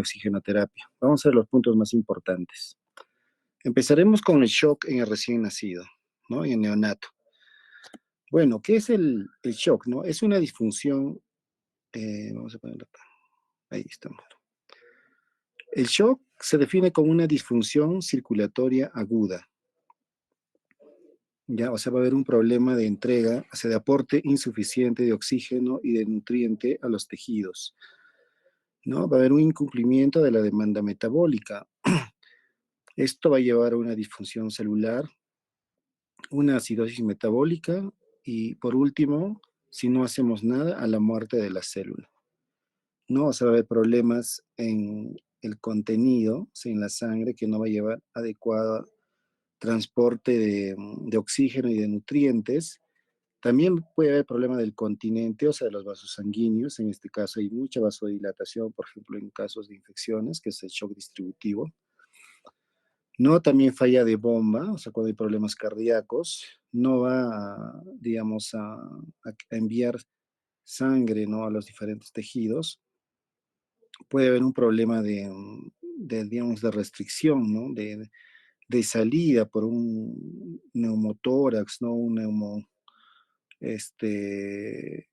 oxigenoterapia. Vamos a ver los puntos más importantes. Empezaremos con el shock en el recién nacido, ¿no? En el neonato. Bueno, ¿qué es el shock, no? Es una disfunción, vamos a ponerlo acá, ahí estamos. El shock se define como una disfunción circulatoria aguda, ¿ya? O sea, va a haber un problema de entrega, o sea, de aporte insuficiente de oxígeno y de nutriente a los tejidos, ¿no? Va a haber un incumplimiento de la demanda metabólica. Esto va a llevar a una disfunción celular, una acidosis metabólica y, por último, si no hacemos nada, a la muerte de la célula. No, o sea, va a haber problemas en el contenido, o sea, en la sangre, que no va a llevar adecuado transporte de oxígeno y de nutrientes. También puede haber problema del continente, o sea, de los vasos sanguíneos. En este caso hay mucha vasodilatación, por ejemplo, en casos de infecciones, que es el shock distributivo. No, también falla de bomba, o sea, cuando hay problemas cardíacos, no va, digamos, a enviar sangre, ¿no? A los diferentes tejidos. Puede haber un problema digamos, de restricción, ¿no? De salida por un neumotórax, ¿no? Un este,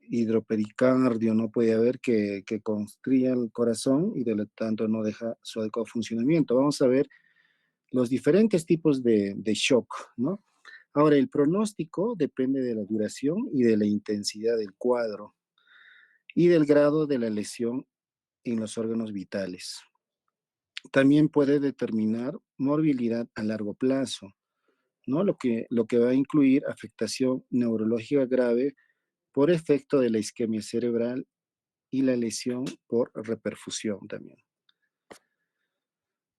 hidropericardio, no puede haber que constría el corazón y de lo tanto no deja su adecuado funcionamiento. Vamos a ver los diferentes tipos de shock, ¿no? Ahora, el pronóstico depende de la duración y de la intensidad del cuadro y del grado de la lesión en los órganos vitales. También puede determinar morbilidad a largo plazo, ¿no? Lo que va a incluir afectación neurológica grave por efecto de la isquemia cerebral y la lesión por reperfusión también.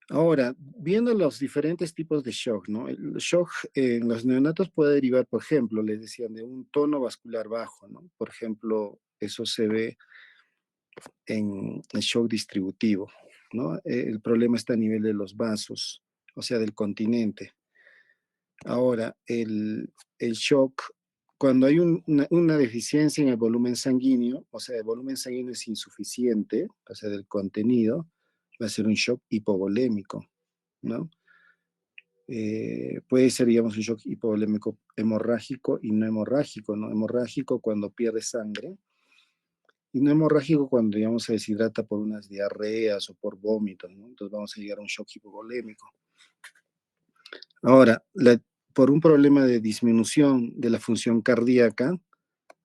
Ahora, viendo los diferentes tipos de shock, ¿no? El shock en los neonatos puede derivar, por ejemplo, les decían, de un tono vascular bajo, ¿no? Por ejemplo, eso se ve en el shock distributivo, ¿no? El problema está a nivel de los vasos, o sea, del continente. Ahora, el shock, cuando hay una deficiencia en el volumen sanguíneo, o sea, el volumen sanguíneo es insuficiente, o sea, del contenido, va a ser un shock hipovolémico, ¿no? Puede ser, digamos, un shock hipovolémico hemorrágico y no hemorrágico, ¿no? Hemorrágico cuando pierde sangre y no hemorrágico cuando, digamos, se deshidrata por unas diarreas o por vómitos, ¿no? Entonces vamos a llegar a un shock hipovolémico. Ahora, por un problema de disminución de la función cardíaca,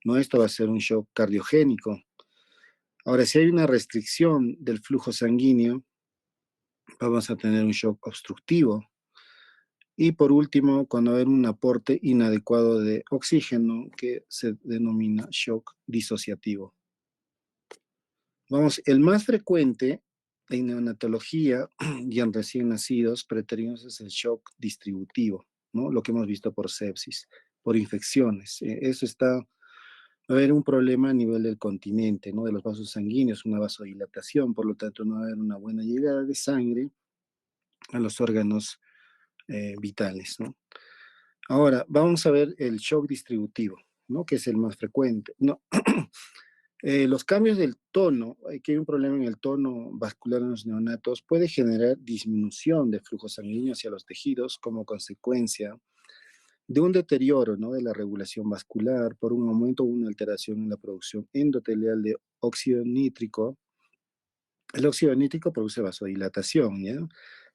¿no? Esto va a ser un shock cardiogénico. Ahora, si hay una restricción del flujo sanguíneo, vamos a tener un shock obstructivo. Y por último, cuando hay un aporte inadecuado de oxígeno, que se denomina shock disociativo. Vamos, el más frecuente en neonatología y en recién nacidos preterinos es el shock distributivo, ¿no? Lo que hemos visto por sepsis, por infecciones. Eso está, va a haber un problema a nivel del continente, ¿no? De los vasos sanguíneos, una vasodilatación, por lo tanto no va a haber una buena llegada de sangre a los órganos vitales, ¿no? Ahora, vamos a ver el shock distributivo, ¿no? Que es el más frecuente. No, los cambios del tono, que hay un problema en el tono vascular en los neonatos, puede generar disminución de flujo sanguíneo hacia los tejidos como consecuencia de un deterioro, ¿no? De la regulación vascular por un aumento o una alteración en la producción endotelial de óxido nítrico. El óxido nítrico produce vasodilatación, ¿ya?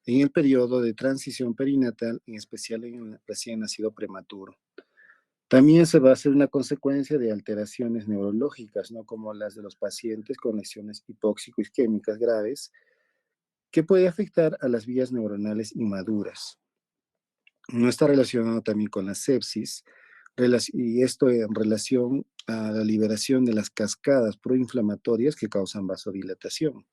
En el periodo de transición perinatal, en especial en el recién nacido prematuro. También se va a hacer una consecuencia de alteraciones neurológicas, ¿no? Como las de los pacientes con lesiones hipóxico-isquémicas graves, que puede afectar a las vías neuronales inmaduras. No está relacionado también con la sepsis, y esto en relación a la liberación de las cascadas proinflamatorias que causan vasodilatación.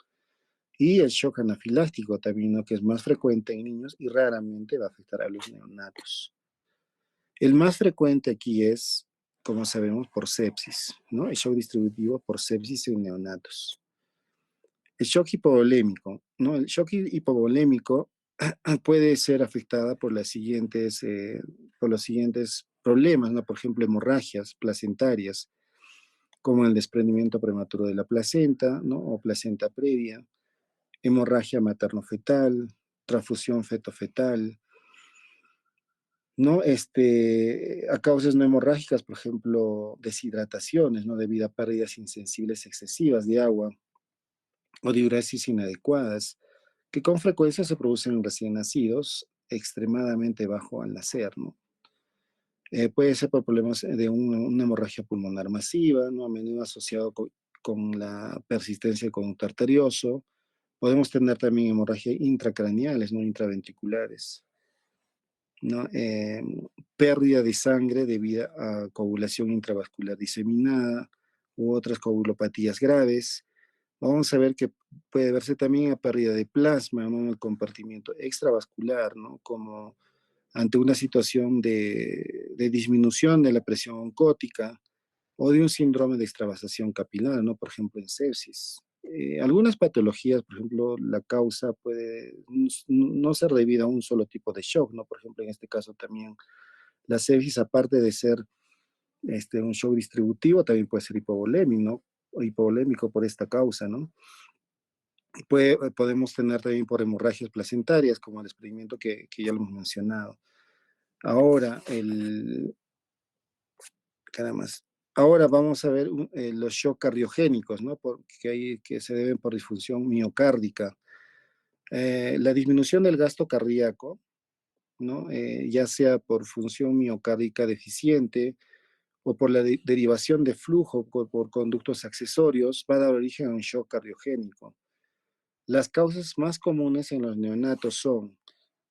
Y el shock anafiláctico también, ¿no? Que es más frecuente en niños y raramente va a afectar a los neonatos. El más frecuente aquí es, como sabemos, por sepsis, ¿no? El shock distributivo por sepsis en neonatos. El shock hipovolémico, ¿no? El shock hipovolémico puede ser afectada por los siguientes problemas, ¿no? Por ejemplo, hemorragias placentarias, como el desprendimiento prematuro de la placenta, ¿no? O placenta previa, hemorragia materno-fetal, transfusión feto-fetal, ¿no? A causas no hemorrágicas, por ejemplo, deshidrataciones, ¿no? Debido a pérdidas insensibles excesivas de agua o diuresis inadecuadas, que con frecuencia se producen en recién nacidos extremadamente bajo al nacer, ¿no? Puede ser por problemas de una hemorragia pulmonar masiva, ¿no? A menudo asociado con la persistencia del conducto arterioso. Podemos tener también hemorragias intracraneales, no intraventriculares, ¿no? Pérdida de sangre debido a coagulación intravascular diseminada u otras coagulopatías graves. Vamos a ver que puede verse también a pérdida de plasma, ¿no? En el compartimiento extravascular, ¿no? Como ante una situación de disminución de la presión oncótica o de un síndrome de extravasación capilar, ¿no? Por ejemplo, en sepsis. Algunas patologías, por ejemplo, la causa puede no ser debido a un solo tipo de shock, ¿no? Por ejemplo, en este caso también la sepsis, aparte de ser un shock distributivo, también puede ser hipovolémico, ¿no? O hipovolémico por esta causa, ¿no? Podemos tener también por hemorragias placentarias, como el desprendimiento que ya lo hemos mencionado. Ahora, caramba, ahora vamos a ver los shock cardiogénicos, ¿no? Que se deben por disfunción miocárdica. La disminución del gasto cardíaco, ¿no? Ya sea por función miocárdica deficiente o por la derivación de flujo por conductos accesorios, va a dar origen a un shock cardiogénico. Las causas más comunes en los neonatos son,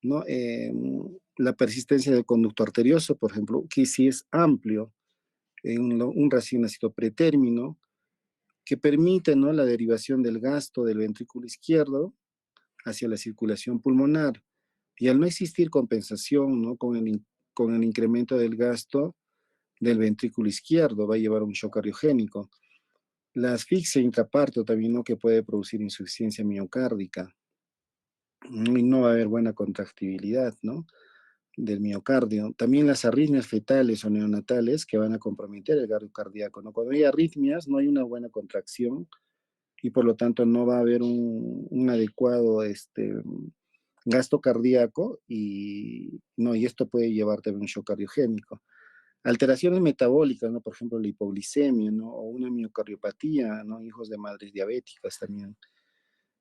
¿no? La persistencia del conducto arterioso, por ejemplo, que si es amplio, en un recién nacido pretérmino, que permite, ¿no? La derivación del gasto del ventrículo izquierdo hacia la circulación pulmonar. Y al no existir compensación, ¿no? Con el incremento del gasto del ventrículo izquierdo, va a llevar a un shock cardiogénico. La asfixia intraparto también, ¿no? Que puede producir insuficiencia miocárdica. Y no va a haber buena contractibilidad, ¿no? Del miocardio. También las arritmias fetales o neonatales que van a comprometer el gasto cardíaco, ¿no? Cuando hay arritmias, no hay una buena contracción y por lo tanto no va a haber un adecuado gasto cardíaco no, y esto puede llevar también a un shock cardiogénico. Alteraciones metabólicas, ¿no? Por ejemplo, la hipoglicemia, ¿no? O una miocardiopatía, ¿no? Hijos de madres diabéticas también.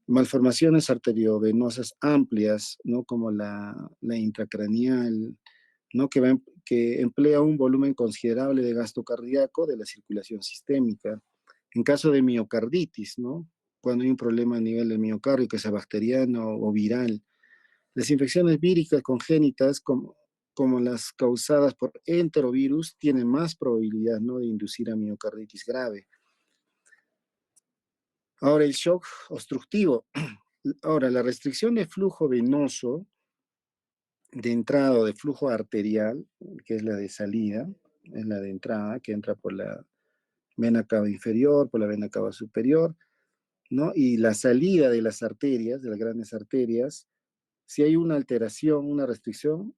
Malformaciones arteriovenosas amplias, ¿no? Como la intracraneal, ¿no? Que emplea un volumen considerable de gasto cardíaco de la circulación sistémica. En caso de miocarditis, ¿no? Cuando hay un problema a nivel del miocardio, que sea bacteriano o viral. Las infecciones víricas congénitas, como las causadas por enterovirus, tienen más probabilidad, ¿no? De inducir a miocarditis grave. Ahora, el shock obstructivo. Ahora, la restricción de flujo venoso de entrada o de flujo arterial, que es la de salida, es la de entrada, que entra por la vena cava inferior, por la vena cava superior, ¿no? Y la salida de las arterias, de las grandes arterias, si hay una alteración, una restricción,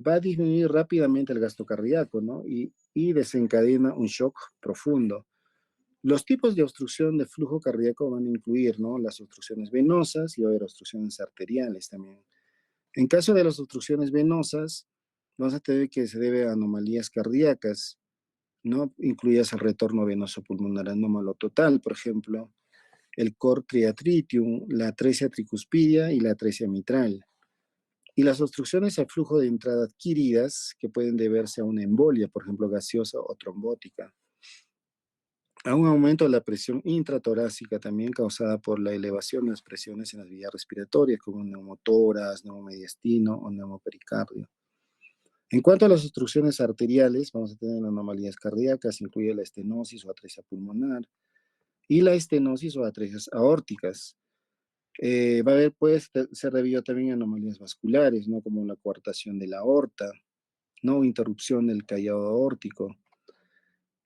va a disminuir rápidamente el gasto cardíaco, ¿no? Y desencadena un shock profundo. Los tipos de obstrucción de flujo cardíaco van a incluir, ¿no? Las obstrucciones venosas y va a haber obstrucciones arteriales también. En caso de las obstrucciones venosas, vamos a tener que se debe a anomalías cardíacas, ¿no? Incluidas el retorno venoso pulmonar anómalo total, por ejemplo, el cor triatritium, la atresia tricuspidia y la atresia mitral. Y las obstrucciones al flujo de entrada adquiridas, que pueden deberse a una embolia, por ejemplo, gaseosa o trombótica. A un aumento de la presión intratorácica también causada por la elevación de las presiones en las vías respiratorias, como neumotoras, neumomediastino o neumopericardio. En cuanto a las obstrucciones arteriales, vamos a tener anomalías cardíacas, incluye la estenosis o atresia pulmonar y la estenosis o atresias aórticas. Va a haber, puede ser debido también a anomalías vasculares, ¿no? Como la coartación de la aorta, ¿no? Interrupción del callado aórtico.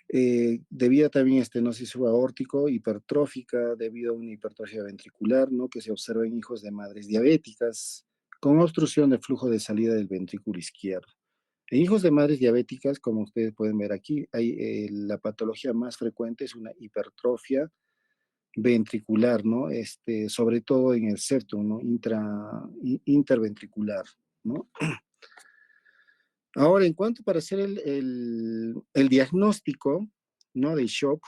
Debido también a estenosis subaórtico hipertrófica, debido a una hipertrofia ventricular, ¿no? Que se observa en hijos de madres diabéticas, con obstrucción del flujo de salida del ventrículo izquierdo. En hijos de madres diabéticas, como ustedes pueden ver aquí, la patología más frecuente es una hipertrofia ventricular, ¿no? Sobre todo en el septum, ¿no? Interventricular, ¿no? Ahora, en cuanto para hacer el diagnóstico, ¿no? Del shock,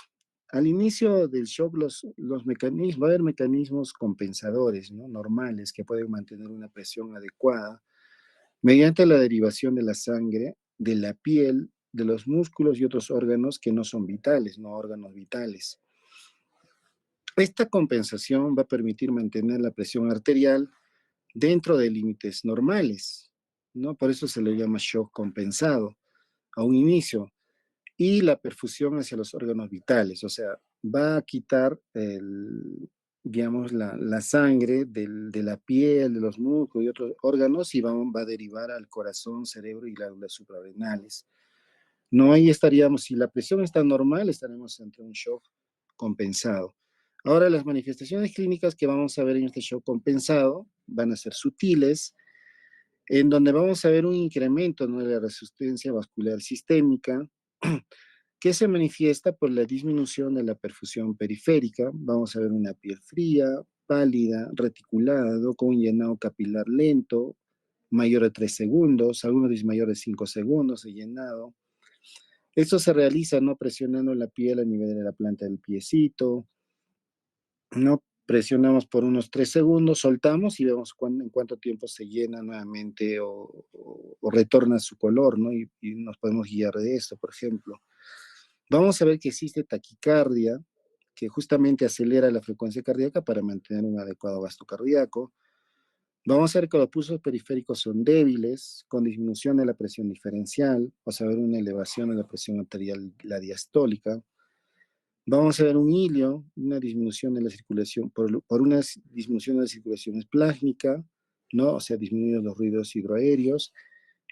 al inicio del shock los mecanismos, va a haber mecanismos compensadores, ¿no? Normales que pueden mantener una presión adecuada mediante la derivación de la sangre, de la piel, de los músculos y otros órganos que no son vitales, no órganos vitales. Esta compensación va a permitir mantener la presión arterial dentro de límites normales, ¿no? Por eso se le llama shock compensado a un inicio. Y la perfusión hacia los órganos vitales, o sea, va a quitar digamos, la sangre de la piel, de los músculos y otros órganos y va a derivar al corazón, cerebro y glándulas suprarrenales. No, ahí estaríamos, si la presión está normal, estaremos ante un shock compensado. Ahora, las manifestaciones clínicas que vamos a ver en este shock compensado van a ser sutiles, en donde vamos a ver un incremento, ¿no?, de la resistencia vascular sistémica, que se manifiesta por la disminución de la perfusión periférica. Vamos a ver una piel fría, pálida, reticulada, ¿no?, con un llenado capilar lento, mayor de 3 segundos, algunos dicen mayor de 5 segundos de llenado. Esto se realiza, ¿no?, presionando la piel a nivel de la planta del piecito, ¿no? Presionamos por unos 3 segundos, soltamos y vemos en cuánto tiempo se llena nuevamente o retorna a su color, ¿no? Y nos podemos guiar de esto, por ejemplo. Vamos a ver que existe taquicardia, que justamente acelera la frecuencia cardíaca para mantener un adecuado gasto cardíaco. Vamos a ver que los pulsos periféricos son débiles, con disminución de la presión diferencial, o sea, ver una elevación de la presión arterial, la diastólica. Vamos a ver un hilio, una disminución de la circulación, por una disminución de la circulación plásmica, ¿no? O sea, disminuidos los ruidos hidroaéreos.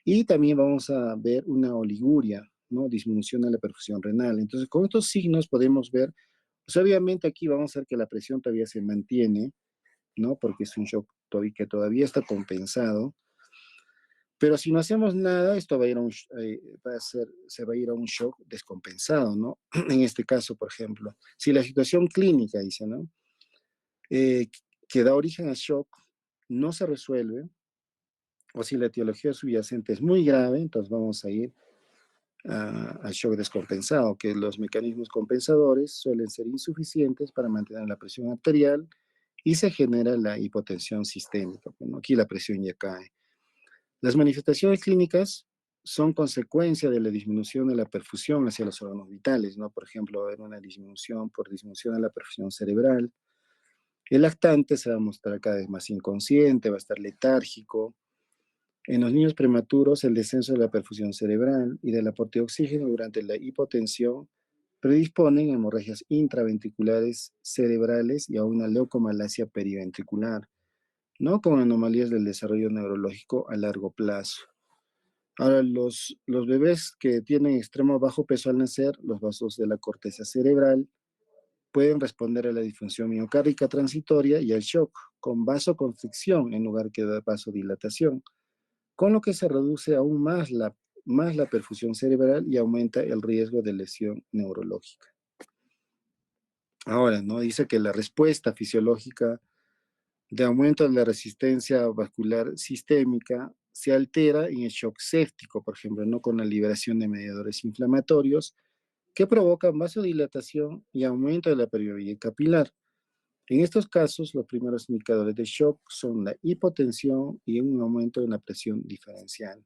Y también vamos a ver una oliguria, ¿no? Disminución de la perfusión renal. Entonces, con estos signos podemos ver, pues obviamente aquí vamos a ver que la presión todavía se mantiene, ¿no? Porque es un shock que todavía está compensado. Pero si no hacemos nada, esto va a ir a se va a ir a un shock descompensado, ¿no? En este caso, por ejemplo, si la situación clínica, dice, ¿no? Eh, que da origen al shock no se resuelve, o si la etiología subyacente es muy grave, entonces vamos a ir al shock descompensado, que los mecanismos compensadores suelen ser insuficientes para mantener la presión arterial y se genera la hipotensión sistémica. Bueno, aquí la presión ya cae. Las manifestaciones clínicas son consecuencia de la disminución de la perfusión hacia los órganos vitales, ¿no? Por ejemplo, va a haber una disminución por disminución de la perfusión cerebral. El lactante se va a mostrar cada vez más inconsciente, va a estar letárgico. En los niños prematuros, el descenso de la perfusión cerebral y del aporte de oxígeno durante la hipotensión predisponen a hemorragias intraventriculares cerebrales y a una leucomalacia periventricular, ¿no?, con anomalías del desarrollo neurológico a largo plazo. Ahora, los bebés que tienen extremo bajo peso al nacer, los vasos de la corteza cerebral pueden responder a la disfunción miocárdica transitoria y al shock, con vasoconstricción en lugar que de vasodilatación, con lo que se reduce aún más la perfusión cerebral y aumenta el riesgo de lesión neurológica. Ahora, ¿no? Dice que la respuesta fisiológica de aumento de la resistencia vascular sistémica se altera en el shock séptico, por ejemplo, ¿no?, con la liberación de mediadores inflamatorios que provocan vasodilatación y aumento de la permeabilidad capilar. En estos casos, los primeros indicadores de shock son la hipotensión y un aumento de la presión diferencial.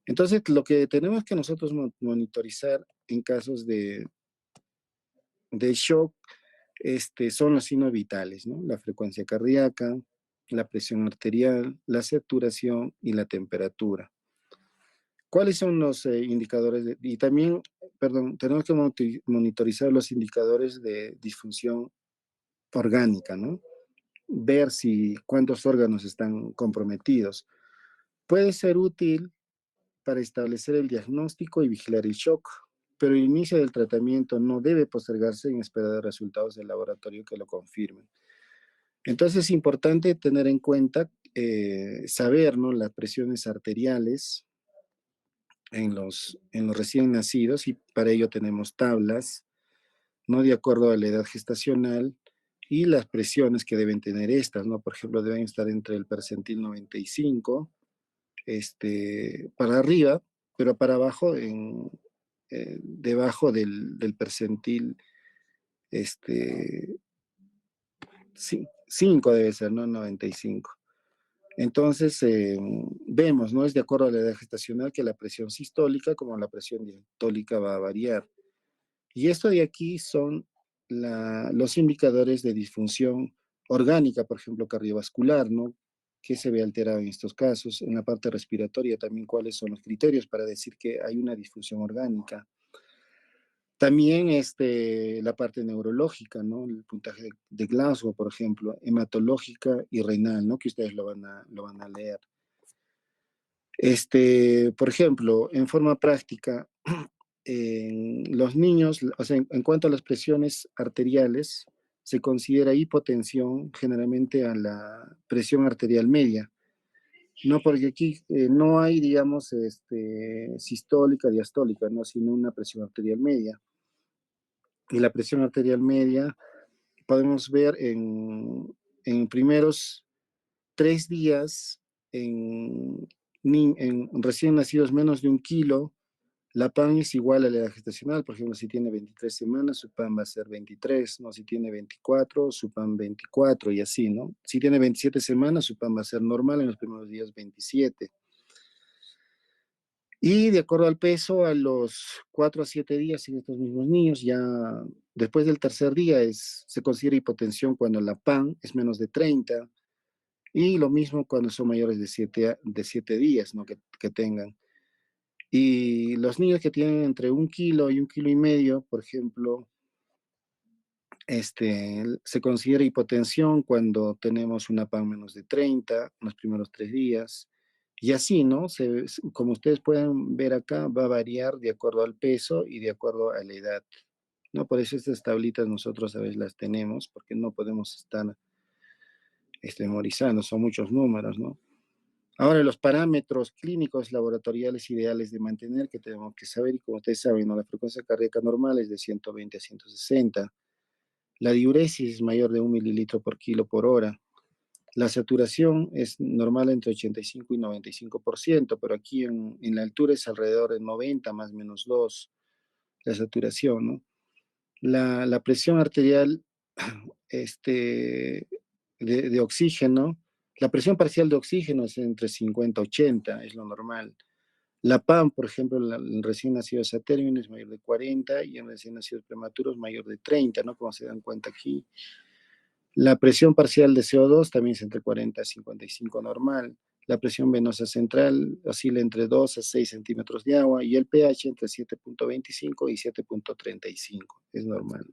Entonces, lo que tenemos que nosotros monitorizar en casos de shock son los signos vitales, ¿no? La frecuencia cardíaca, la presión arterial, la saturación y la temperatura. ¿Cuáles son los indicadores? Y también, perdón, tenemos que monitorizar los indicadores de disfunción orgánica, ¿no? Ver si cuántos órganos están comprometidos. Puede ser útil para establecer el diagnóstico y vigilar el shock, pero el inicio del tratamiento no debe postergarse en espera de resultados del laboratorio que lo confirmen. Entonces es importante tener en cuenta, saber, ¿no?, las presiones arteriales en los recién nacidos, y para ello tenemos tablas ¿no? De acuerdo a la edad gestacional y las presiones que deben tener estas, ¿no? Por ejemplo, deben estar entre el percentil 95, para arriba, pero para abajo, debajo del percentil, este, 5 debe ser, ¿no? 95. Entonces, vemos, ¿no? Es de acuerdo a la edad gestacional que la presión sistólica como la presión diastólica va a variar. Y esto de aquí son los indicadores de disfunción orgánica, por ejemplo, cardiovascular, ¿no? ¿Qué se ve alterado en estos casos? En la parte respiratoria también, ¿cuáles son los criterios para decir que hay una disfunción orgánica? También la parte neurológica, ¿no? El puntaje de Glasgow, por ejemplo, hematológica y renal, ¿no? Que ustedes lo van a leer. Por ejemplo, en forma práctica, en los niños, o sea, en cuanto a las presiones arteriales, se considera hipotensión generalmente a la presión arterial media, no porque aquí no hay, digamos, sistólica, diastólica, ¿no? Sino una presión arterial media. Y la presión arterial media podemos ver en primeros 3 días en recién nacidos menos de 1 kilo. La PAN es igual a la edad gestacional. Por ejemplo, si tiene 23 semanas, su PAN va a ser 23, ¿no? Si tiene 24, su PAN 24 y así, ¿no? Si tiene 27 semanas, su PAN va a ser normal en los primeros días 27. Y de acuerdo al peso, a los 4 a 7 días en estos mismos niños, ya después del tercer día se considera hipotensión cuando la PAN es menos de 30, y lo mismo cuando son mayores de 7 días, ¿no? Que tengan. Y los niños que tienen entre 1 kilo y 1,5 kilos, por ejemplo, se considera hipotensión cuando tenemos una PAN menos de 30 en los primeros 3 días. Y así, ¿no? Como ustedes pueden ver acá, va a variar de acuerdo al peso y de acuerdo a la edad, ¿no? Por eso estas tablitas nosotros a veces las tenemos, porque no podemos estar memorizando, son muchos números, ¿no? Ahora, los parámetros clínicos laboratoriales ideales de mantener que tenemos que saber, y como ustedes saben, ¿no? La frecuencia cardíaca normal es de 120 a 160. La diuresis es mayor de 1 mililitro por kilo por hora. La saturación es normal entre 85 y 95%, pero aquí en la altura es alrededor de 90 más menos 2 la saturación, ¿no? La presión arterial de oxígeno, la presión parcial de oxígeno es entre 50 y 80, es lo normal. La PAM, por ejemplo, en recién nacidos a término es mayor de 40 y en recién nacidos prematuros mayor de 30, ¿no? Como se dan cuenta aquí. La presión parcial de CO2 también es entre 40 y 55 normal. La presión venosa central oscila entre 2 a 6 centímetros de agua y el pH entre 7,25 y 7,35. Es normal.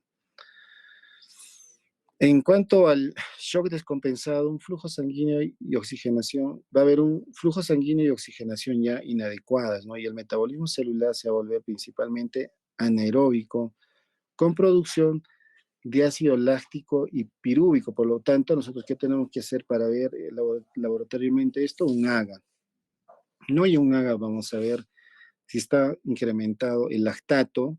En cuanto al shock descompensado, un flujo sanguíneo y oxigenación, va a haber un flujo sanguíneo y oxigenación ya inadecuadas, ¿no? Y el metabolismo celular se va a volver principalmente anaeróbico, con producción de ácido láctico y pirúvico. Por lo tanto, nosotros, ¿qué tenemos que hacer para ver laboratoriamente esto? Un AGA. No hay un AGA, vamos a ver si está incrementado el lactato.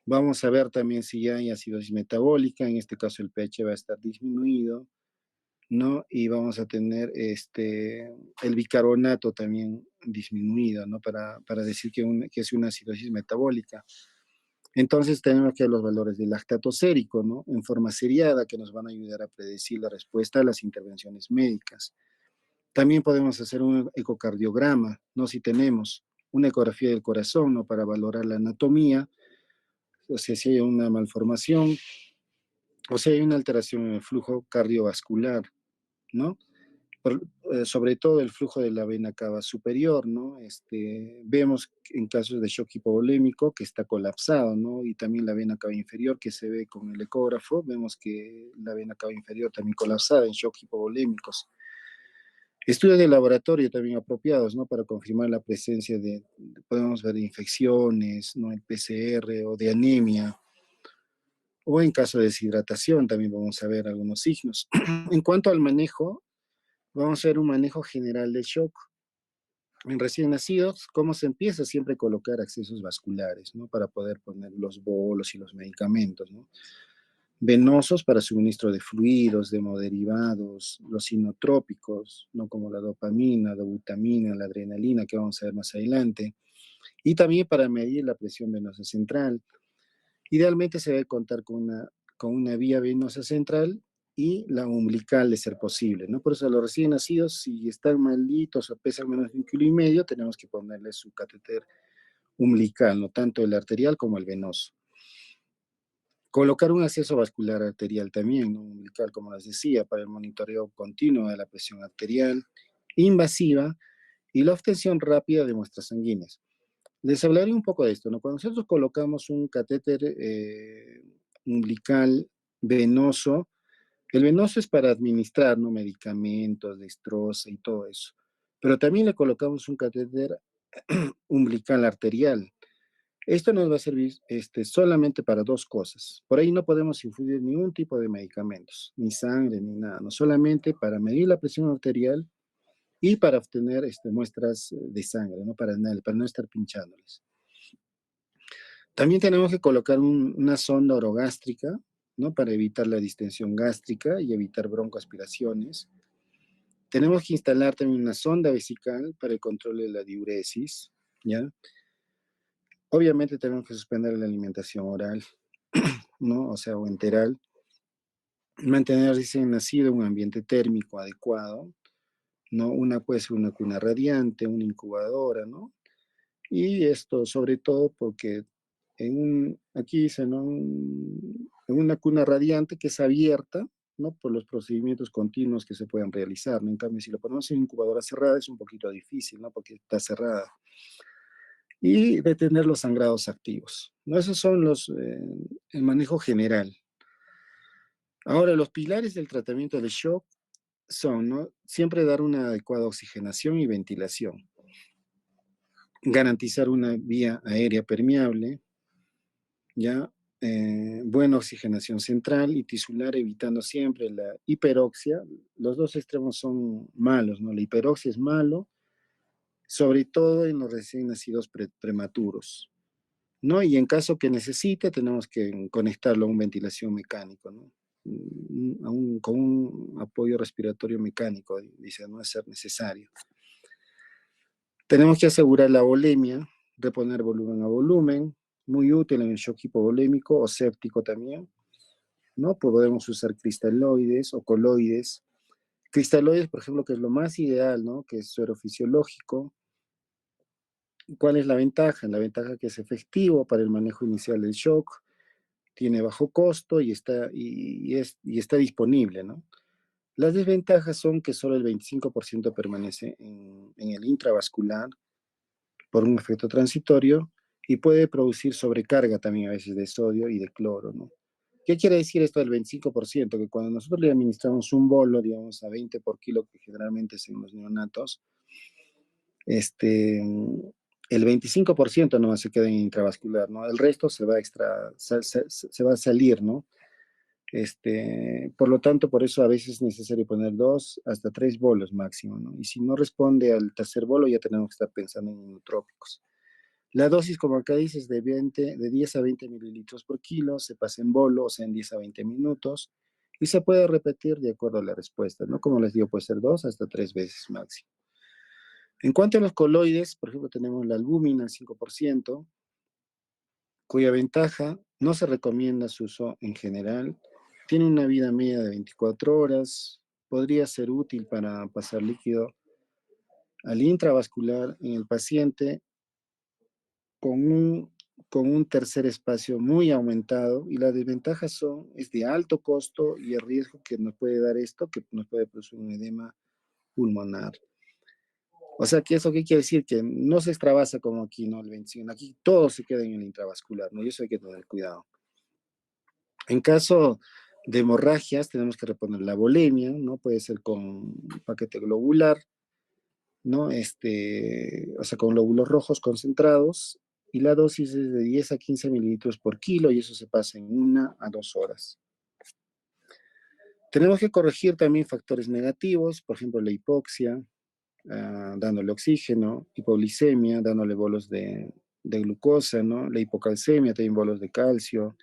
Vamos a ver también si ya hay acidosis metabólica, en este caso el pH va a estar disminuido, ¿no? Y vamos a tener el bicarbonato también disminuido, ¿no? Para decir que es una acidosis metabólica. Entonces tenemos que ver los valores del lactato sérico, ¿no? En forma seriada, que nos van a ayudar a predecir la respuesta a las intervenciones médicas. También podemos hacer un ecocardiograma, ¿no? Si tenemos una ecografía del corazón, ¿no? Para valorar la anatomía, o sea, si hay una malformación, o si hay una alteración en el flujo cardiovascular, ¿no? Sobre todo el flujo de la vena cava superior, ¿no? Vemos en casos de shock hipovolémico que está colapsado, ¿no? Y también la vena cava inferior que se ve con el ecógrafo, vemos que la vena cava inferior también colapsada en shock hipovolémicos. Estudios de laboratorio también apropiados, ¿no? Para confirmar la presencia podemos ver infecciones, ¿no? El PCR o de anemia, o en caso de deshidratación también vamos a ver algunos signos. En cuanto al manejo, vamos a ver un manejo general del shock. En recién nacidos, ¿cómo se empieza? Siempre a colocar accesos vasculares, ¿no? Para poder poner los bolos y los medicamentos, ¿no? Venosos para suministro de fluidos, de hemoderivados, los inotrópicos, ¿no? Como la dopamina, la butamina, la adrenalina, que vamos a ver más adelante, y también para medir la presión venosa central. Idealmente se debe contar con una vía venosa central y la umbilical de ser posible, ¿no? Por eso a los recién nacidos, si están malditos o pesan menos de 1,5 kg, tenemos que ponerles su catéter umbilical, no tanto el arterial como el venoso. Colocar un acceso vascular arterial también, ¿no? Umbilical, como les decía, para el monitoreo continuo de la presión arterial, invasiva y la obtención rápida de muestras sanguíneas. Les hablaré un poco de esto, ¿no? Cuando nosotros colocamos un catéter umbilical venoso, el venoso es para administrar, ¿no? Medicamentos, destroza y todo eso. Pero también le colocamos un catéter umbilical arterial. Esto nos va a servir solamente para dos cosas. Por ahí no podemos infundir ningún tipo de medicamentos, ni sangre, ni nada, no solamente para medir la presión arterial y para obtener muestras de sangre, ¿no? Para no estar pinchándoles. También tenemos que colocar una sonda orogástrica, ¿no? Para evitar la distensión gástrica y evitar broncoaspiraciones. Tenemos que instalar también una sonda vesical para el control de la diuresis, ¿ya? Obviamente tenemos que suspender la alimentación oral, ¿no? O sea, o enteral. Mantener recién nacido en un ambiente térmico adecuado, ¿no? Puede ser una cuna radiante, una incubadora, ¿no? Y esto sobre todo porque aquí dice, ¿no? En una cuna radiante que es abierta, ¿no? Por los procedimientos continuos que se pueden realizar, ¿no? En cambio, si lo ponemos en incubadora cerrada es un poquito difícil, ¿no? Porque está cerrada. Y detener los sangrados activos, ¿no? Esos son el manejo general. Ahora, los pilares del tratamiento de shock son, ¿no? Siempre dar una adecuada oxigenación y ventilación, garantizar una vía aérea permeable, ¿ya? Buena oxigenación central y tisular, evitando siempre la hiperoxia. Los dos extremos son malos, ¿no? La hiperoxia es malo, sobre todo en los recién nacidos prematuros, ¿no? Y en caso que necesite, tenemos que conectarlo a un ventilación mecánico, ¿no? Con un apoyo respiratorio mecánico, dice, no es ser necesario. Tenemos que asegurar la volemia, reponer volumen a volumen, muy útil en el shock hipovolémico o séptico también, ¿no? Podemos usar cristaloides o coloides. Cristaloides, por ejemplo, que es lo más ideal, ¿no? Que es suero fisiológico. ¿Cuál es la ventaja? La ventaja que es efectivo para el manejo inicial del shock, tiene bajo costo y está disponible, ¿no? Las desventajas son que solo el 25% permanece en el intravascular por un efecto transitorio y puede producir sobrecarga también a veces de sodio y de cloro, ¿no? ¿Qué quiere decir esto del 25%? Que cuando nosotros le administramos un bolo, digamos, a 20 por kilo, que generalmente es en los neonatos, el 25% nomás se queda en intravascular, ¿no? El resto se va a se va a salir, ¿no? Por lo tanto, por eso a veces es necesario poner 2 hasta 3 bolos máximo, ¿no? Y si no responde al tercer bolo, ya tenemos que estar pensando en inotrópicos. La dosis, como acá dice, es de 10 a 20 mililitros por kilo, se pasa en bolo, o sea, en 10 a 20 minutos, y se puede repetir de acuerdo a la respuesta, ¿no? Como les digo, puede ser 2 hasta 3 veces máximo. En cuanto a los coloides, por ejemplo, tenemos la albúmina al 5%, cuya ventaja no se recomienda su uso en general, tiene una vida media de 24 horas, podría ser útil para pasar líquido al intravascular en el paciente con un tercer espacio muy aumentado, y las desventajas es de alto costo y el riesgo que nos puede dar esto, que nos puede producir un edema pulmonar. O sea, que ¿eso qué quiere decir? Que no se extravasa como aquí, ¿no? El 21. Aquí todo se queda en el intravascular, ¿no? Y eso hay que tener cuidado. En caso de hemorragias, tenemos que reponer la volemia, ¿no? Puede ser con paquete globular, ¿no? O sea, con glóbulos rojos concentrados, y la dosis es de 10 a 15 mililitros por kilo, y eso se pasa en 1 a 2 horas. Tenemos que corregir también factores negativos, por ejemplo, la hipoxia, dándole oxígeno, hipoglicemia, dándole bolos de glucosa, ¿no? La hipocalcemia, también bolos de calcio,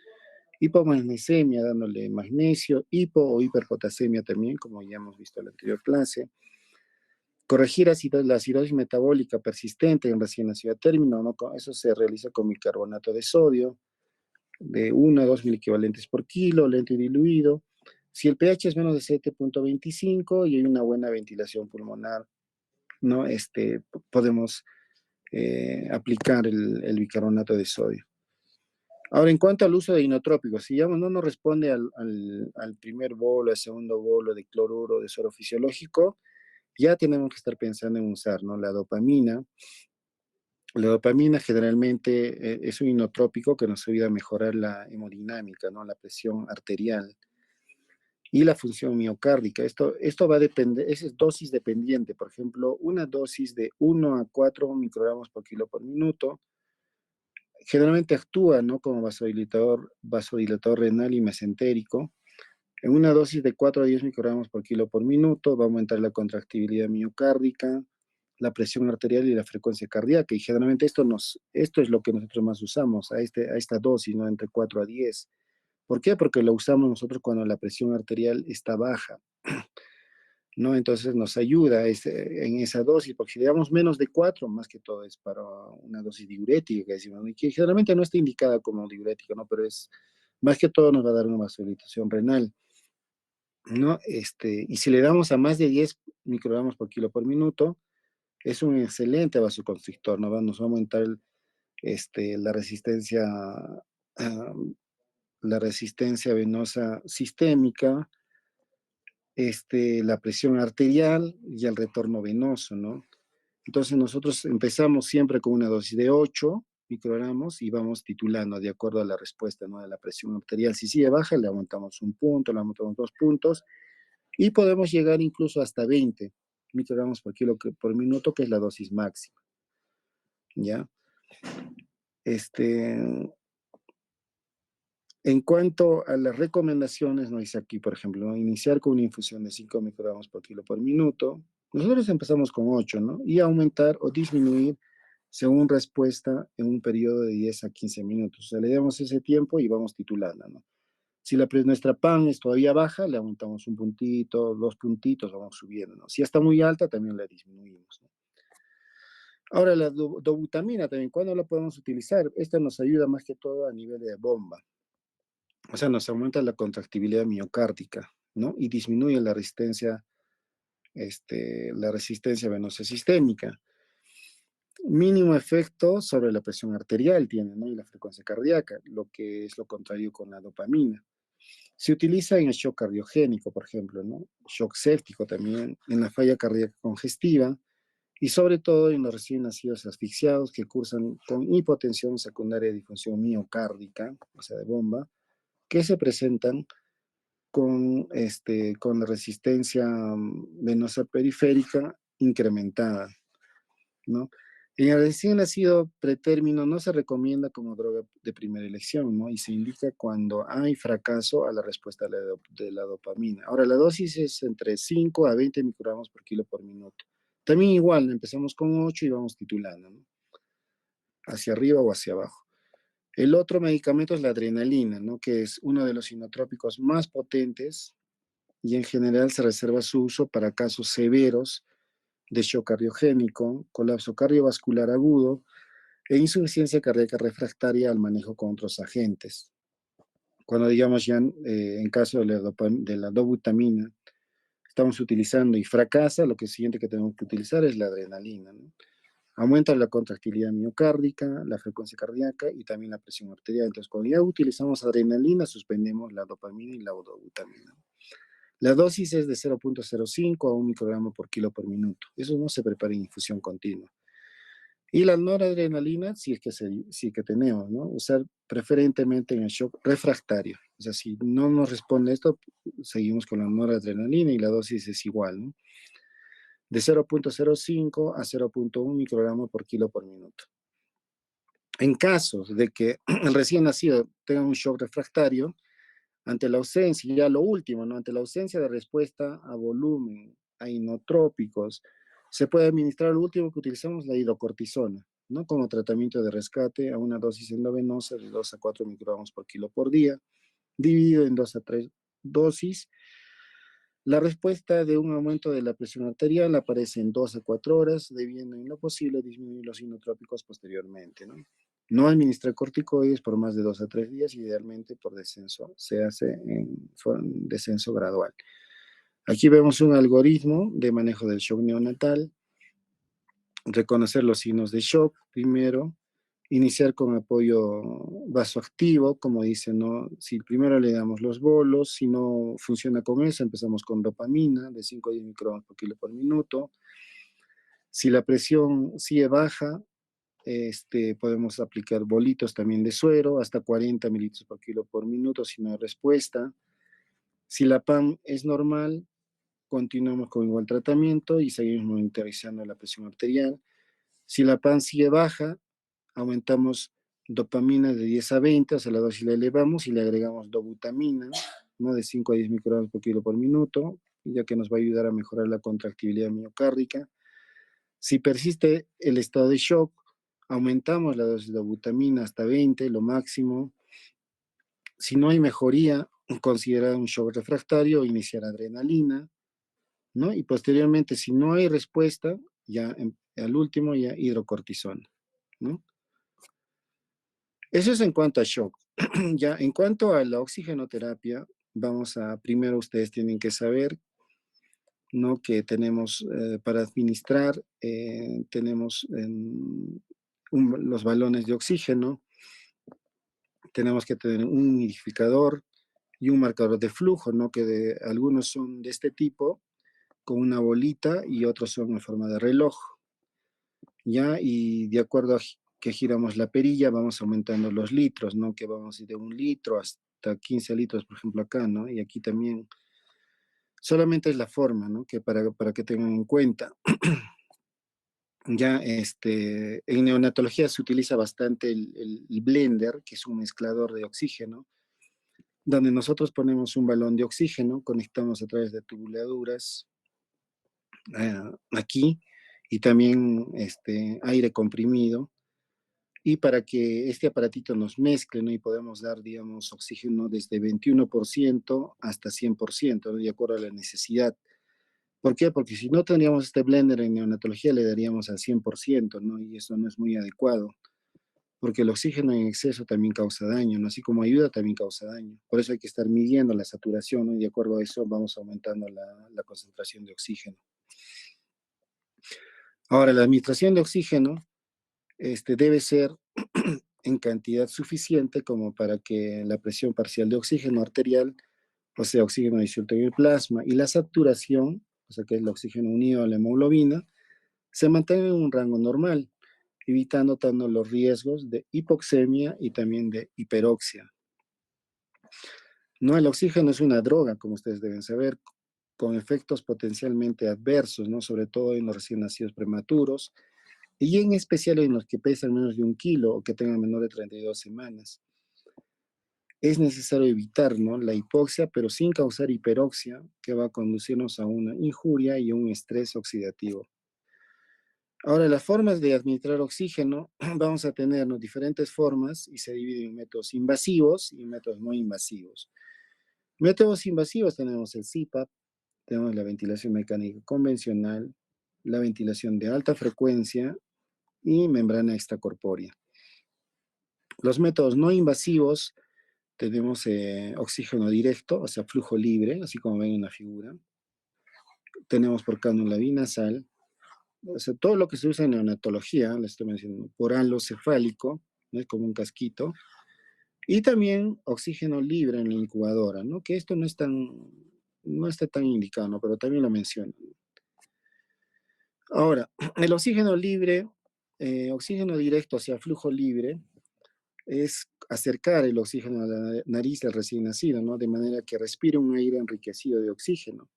hipomagnesemia, dándole magnesio, o hiperpotasemia también, como ya hemos visto en la anterior clase. Corregir la acidosis metabólica persistente en recién nacido a término, ¿no? Eso se realiza con bicarbonato de sodio, de 1 a 2 miliequivalentes por kilo, lento y diluido. Si el pH es menos de 7.25 y hay una buena ventilación pulmonar, ¿no? Podemos aplicar el bicarbonato de sodio. Ahora, en cuanto al uso de inotrópicos, si digamos no nos responde al primer bolo, al segundo bolo de cloruro de suero fisiológico, ya tenemos que estar pensando en usar, ¿no? La dopamina. La dopamina generalmente es un inotrópico que nos ayuda a mejorar la hemodinámica, ¿no? La presión arterial y la función miocárdica. Esto va a depender, es dosis dependiente. Por ejemplo, una dosis de 1 a 4 microgramos por kilo por minuto generalmente actúa, ¿no? Como vasodilatador renal y mesentérico. En una dosis de 4 a 10 microgramos por kilo por minuto va a aumentar la contractibilidad miocárdica, la presión arterial y la frecuencia cardíaca. Y generalmente esto es lo que nosotros más usamos, a esta dosis, ¿no? Entre 4 a 10. ¿Por qué? Porque lo usamos nosotros cuando la presión arterial está baja, ¿no? Entonces nos ayuda en esa dosis, porque si le damos menos de 4, más que todo es para una dosis diurética, que decimos, ¿no? Y que generalmente no está indicada como diurética, ¿no? Pero es, más que todo nos va a dar una vasodilatación renal, ¿no? Y si le damos a más de 10 microgramos por kilo por minuto, es un excelente vasoconstrictor, ¿no? Nos va a aumentar la resistencia, ah, la resistencia venosa sistémica, la presión arterial y el retorno venoso, ¿no? Entonces nosotros empezamos siempre con una dosis de 8 microgramos y vamos titulando de acuerdo a la respuesta, ¿no? De la presión arterial. Si sigue baja, le aumentamos un punto, le aumentamos 2 puntos y podemos llegar incluso hasta 20 microgramos por kilo por minuto, que es la dosis máxima, ¿ya? Este, En cuanto a las recomendaciones, nos dice aquí, por ejemplo, ¿no? Iniciar con una infusión de 5 microgramos por kilo por minuto. Nosotros empezamos con 8, ¿no? Y aumentar o disminuir según respuesta en un periodo de 10 a 15 minutos. O sea, le damos ese tiempo y vamos titulando, ¿no? Si nuestra PAN es todavía baja, le aumentamos un puntito, 2 puntitos, vamos subiendo, ¿no? Si está muy alta, también la disminuimos, ¿no? Ahora, la dobutamina también, ¿cuándo la podemos utilizar? Esta nos ayuda más que todo a nivel de bomba. O sea, nos aumenta la contractibilidad miocárdica, ¿no? Y disminuye la resistencia venosa sistémica. Mínimo efecto sobre la presión arterial tiene, ¿no? Y la frecuencia cardíaca, lo que es lo contrario con la dopamina. Se utiliza en el shock cardiogénico, por ejemplo, ¿no? Shock séptico también, en la falla cardíaca congestiva y sobre todo en los recién nacidos asfixiados que cursan con hipotensión secundaria de disfunción miocárdica, o sea, de bomba, que se presentan con la resistencia venosa periférica incrementada, ¿no? En el recién nacido pretérmino no se recomienda como droga de primera elección, ¿no? Y se indica cuando hay fracaso a la respuesta de la dopamina. Ahora, la dosis es entre 5 a 20 microgramos por kilo por minuto. También igual, empezamos con 8 y vamos titulando, ¿no? Hacia arriba o hacia abajo. El otro medicamento es la adrenalina, ¿no? Que es uno de los inotrópicos más potentes y en general se reserva su uso para casos severos de shock cardiogénico, colapso cardiovascular agudo e insuficiencia cardíaca refractaria al manejo con otros agentes. Cuando digamos ya en caso de la dobutamina estamos utilizando y fracasa, lo que siguiente que tenemos que utilizar es la adrenalina, ¿no? Aumenta la contractilidad miocárdica, la frecuencia cardíaca y también la presión arterial. Entonces, cuando ya utilizamos adrenalina, suspendemos la dopamina y la dobutamina. La dosis es de 0.05 a 1 microgramo por kilo por minuto. Eso no se prepara en infusión continua. Y la noradrenalina, si es que tenemos, ¿no? Usar preferentemente en el shock refractario. O sea, si no nos responde esto, seguimos con la noradrenalina y la dosis es igual, ¿no? De 0.05 a 0.1 microgramo por kilo por minuto. En casos de que el recién nacido tenga un shock refractario, ante la ausencia, ya lo último, ¿no? Ante la ausencia de respuesta a volumen, a inotrópicos, Se puede administrar lo último que utilizamos, la hidrocortisona, ¿no? Como tratamiento de rescate a una dosis endovenosa de 2 a 4 microgramos por kilo por día, dividido en 2 a 3 dosis. La respuesta de un aumento de la presión arterial aparece en 2 a 4 horas, debiendo en lo posible disminuir los inotrópicos posteriormente, ¿no? No administrar corticoides por más de 2 a 3 días, idealmente por descenso, se hace en descenso gradual. Aquí vemos un algoritmo de manejo del shock neonatal. Reconocer los signos de shock primero, iniciar con apoyo vasoactivo, como dicen, ¿no? Si primero le damos los bolos, si no funciona con eso, empezamos con dopamina de 5 a 10 microgramos por kilo por minuto. Si la presión sigue baja, podemos aplicar bolitos también de suero, hasta 40 mililitros por kilo por minuto, si no hay respuesta. Si la PAM es normal, continuamos con igual tratamiento y seguimos monitorizando la presión arterial. Si la PAM sigue baja, aumentamos dopamina de 10 a 20, o sea, la dosis la elevamos y le agregamos dobutamina, ¿no? De 5 a 10 microgramos por kilo por minuto, ya que nos va a ayudar a mejorar la contractibilidad miocárdica. Si persiste el estado de shock, aumentamos la dosis de dobutamina hasta 20, lo máximo. Si no hay mejoría, considerar un shock refractario, iniciar adrenalina, ¿no? Y posteriormente, si no hay respuesta, ya al último, ya hidrocortisona, ¿no? Eso es en cuanto a shock. Ya, en cuanto a la oxigenoterapia, primero ustedes tienen que saber, ¿no? Que tenemos para administrar, tenemos los balones de oxígeno, tenemos que tener un humidificador y un marcador de flujo, ¿no? Que algunos son de este tipo, con una bolita, y otros son en forma de reloj, ¿ya? Y de acuerdo a que giramos la perilla, vamos aumentando los litros, ¿no? Que vamos de 1 litro hasta 15 litros, por ejemplo, acá, ¿no? Y aquí también, solamente es la forma, ¿no? Que para que tengan en cuenta. Ya, en neonatología se utiliza bastante el blender, que es un mezclador de oxígeno, donde nosotros ponemos un balón de oxígeno, conectamos a través de tubuladuras aquí, y también aire comprimido, y para que este aparatito nos mezcle, ¿no? Y podemos dar, digamos, oxígeno desde 21% hasta 100%, ¿no? De acuerdo a la necesidad. ¿Por qué? Porque si no tendríamos este blender en neonatología, le daríamos al 100%, ¿no? Y eso no es muy adecuado, porque el oxígeno en exceso también causa daño, ¿no? Así como ayuda, también causa daño. Por eso hay que estar midiendo la saturación, ¿no? Y de acuerdo a eso vamos aumentando la concentración de oxígeno. Ahora, la administración de oxígeno debe ser en cantidad suficiente como para que la presión parcial de oxígeno arterial, o sea, oxígeno disuelto en el plasma, y la saturación, o sea, que es el oxígeno unido a la hemoglobina, se mantenga en un rango normal, evitando tanto los riesgos de hipoxemia y también de hiperoxia. No, el oxígeno es una droga, como ustedes deben saber, con efectos potencialmente adversos, ¿no? Sobre todo en los recién nacidos prematuros, y en especial en los que pesan menos de 1 kilo o que tengan menor de 32 semanas. Es necesario evitar, ¿no? La hipoxia, pero sin causar hiperoxia, que va a conducirnos a una injuria y un estrés oxidativo. Ahora, las formas de administrar oxígeno, vamos a tener, ¿no? Diferentes formas, y se dividen en métodos invasivos y métodos no invasivos. Métodos invasivos tenemos el CPAP, tenemos la ventilación mecánica convencional, la ventilación de alta frecuencia y membrana extracorpórea. Los métodos no invasivos tenemos oxígeno directo, o sea, flujo libre, así como ven en la figura. Tenemos por cánula binasal, o sea, todo lo que se usa en neonatología, les estoy mencionando, por halo cefálico, ¿no? Es como un casquito. Y también oxígeno libre en la incubadora, ¿no? Que esto no está tan indicado, ¿no? Pero también lo menciono. Ahora, el oxígeno libre, oxígeno directo, o sea, flujo libre, es acercar el oxígeno a la nariz del recién nacido, ¿no? De manera que respire un aire enriquecido de oxígeno.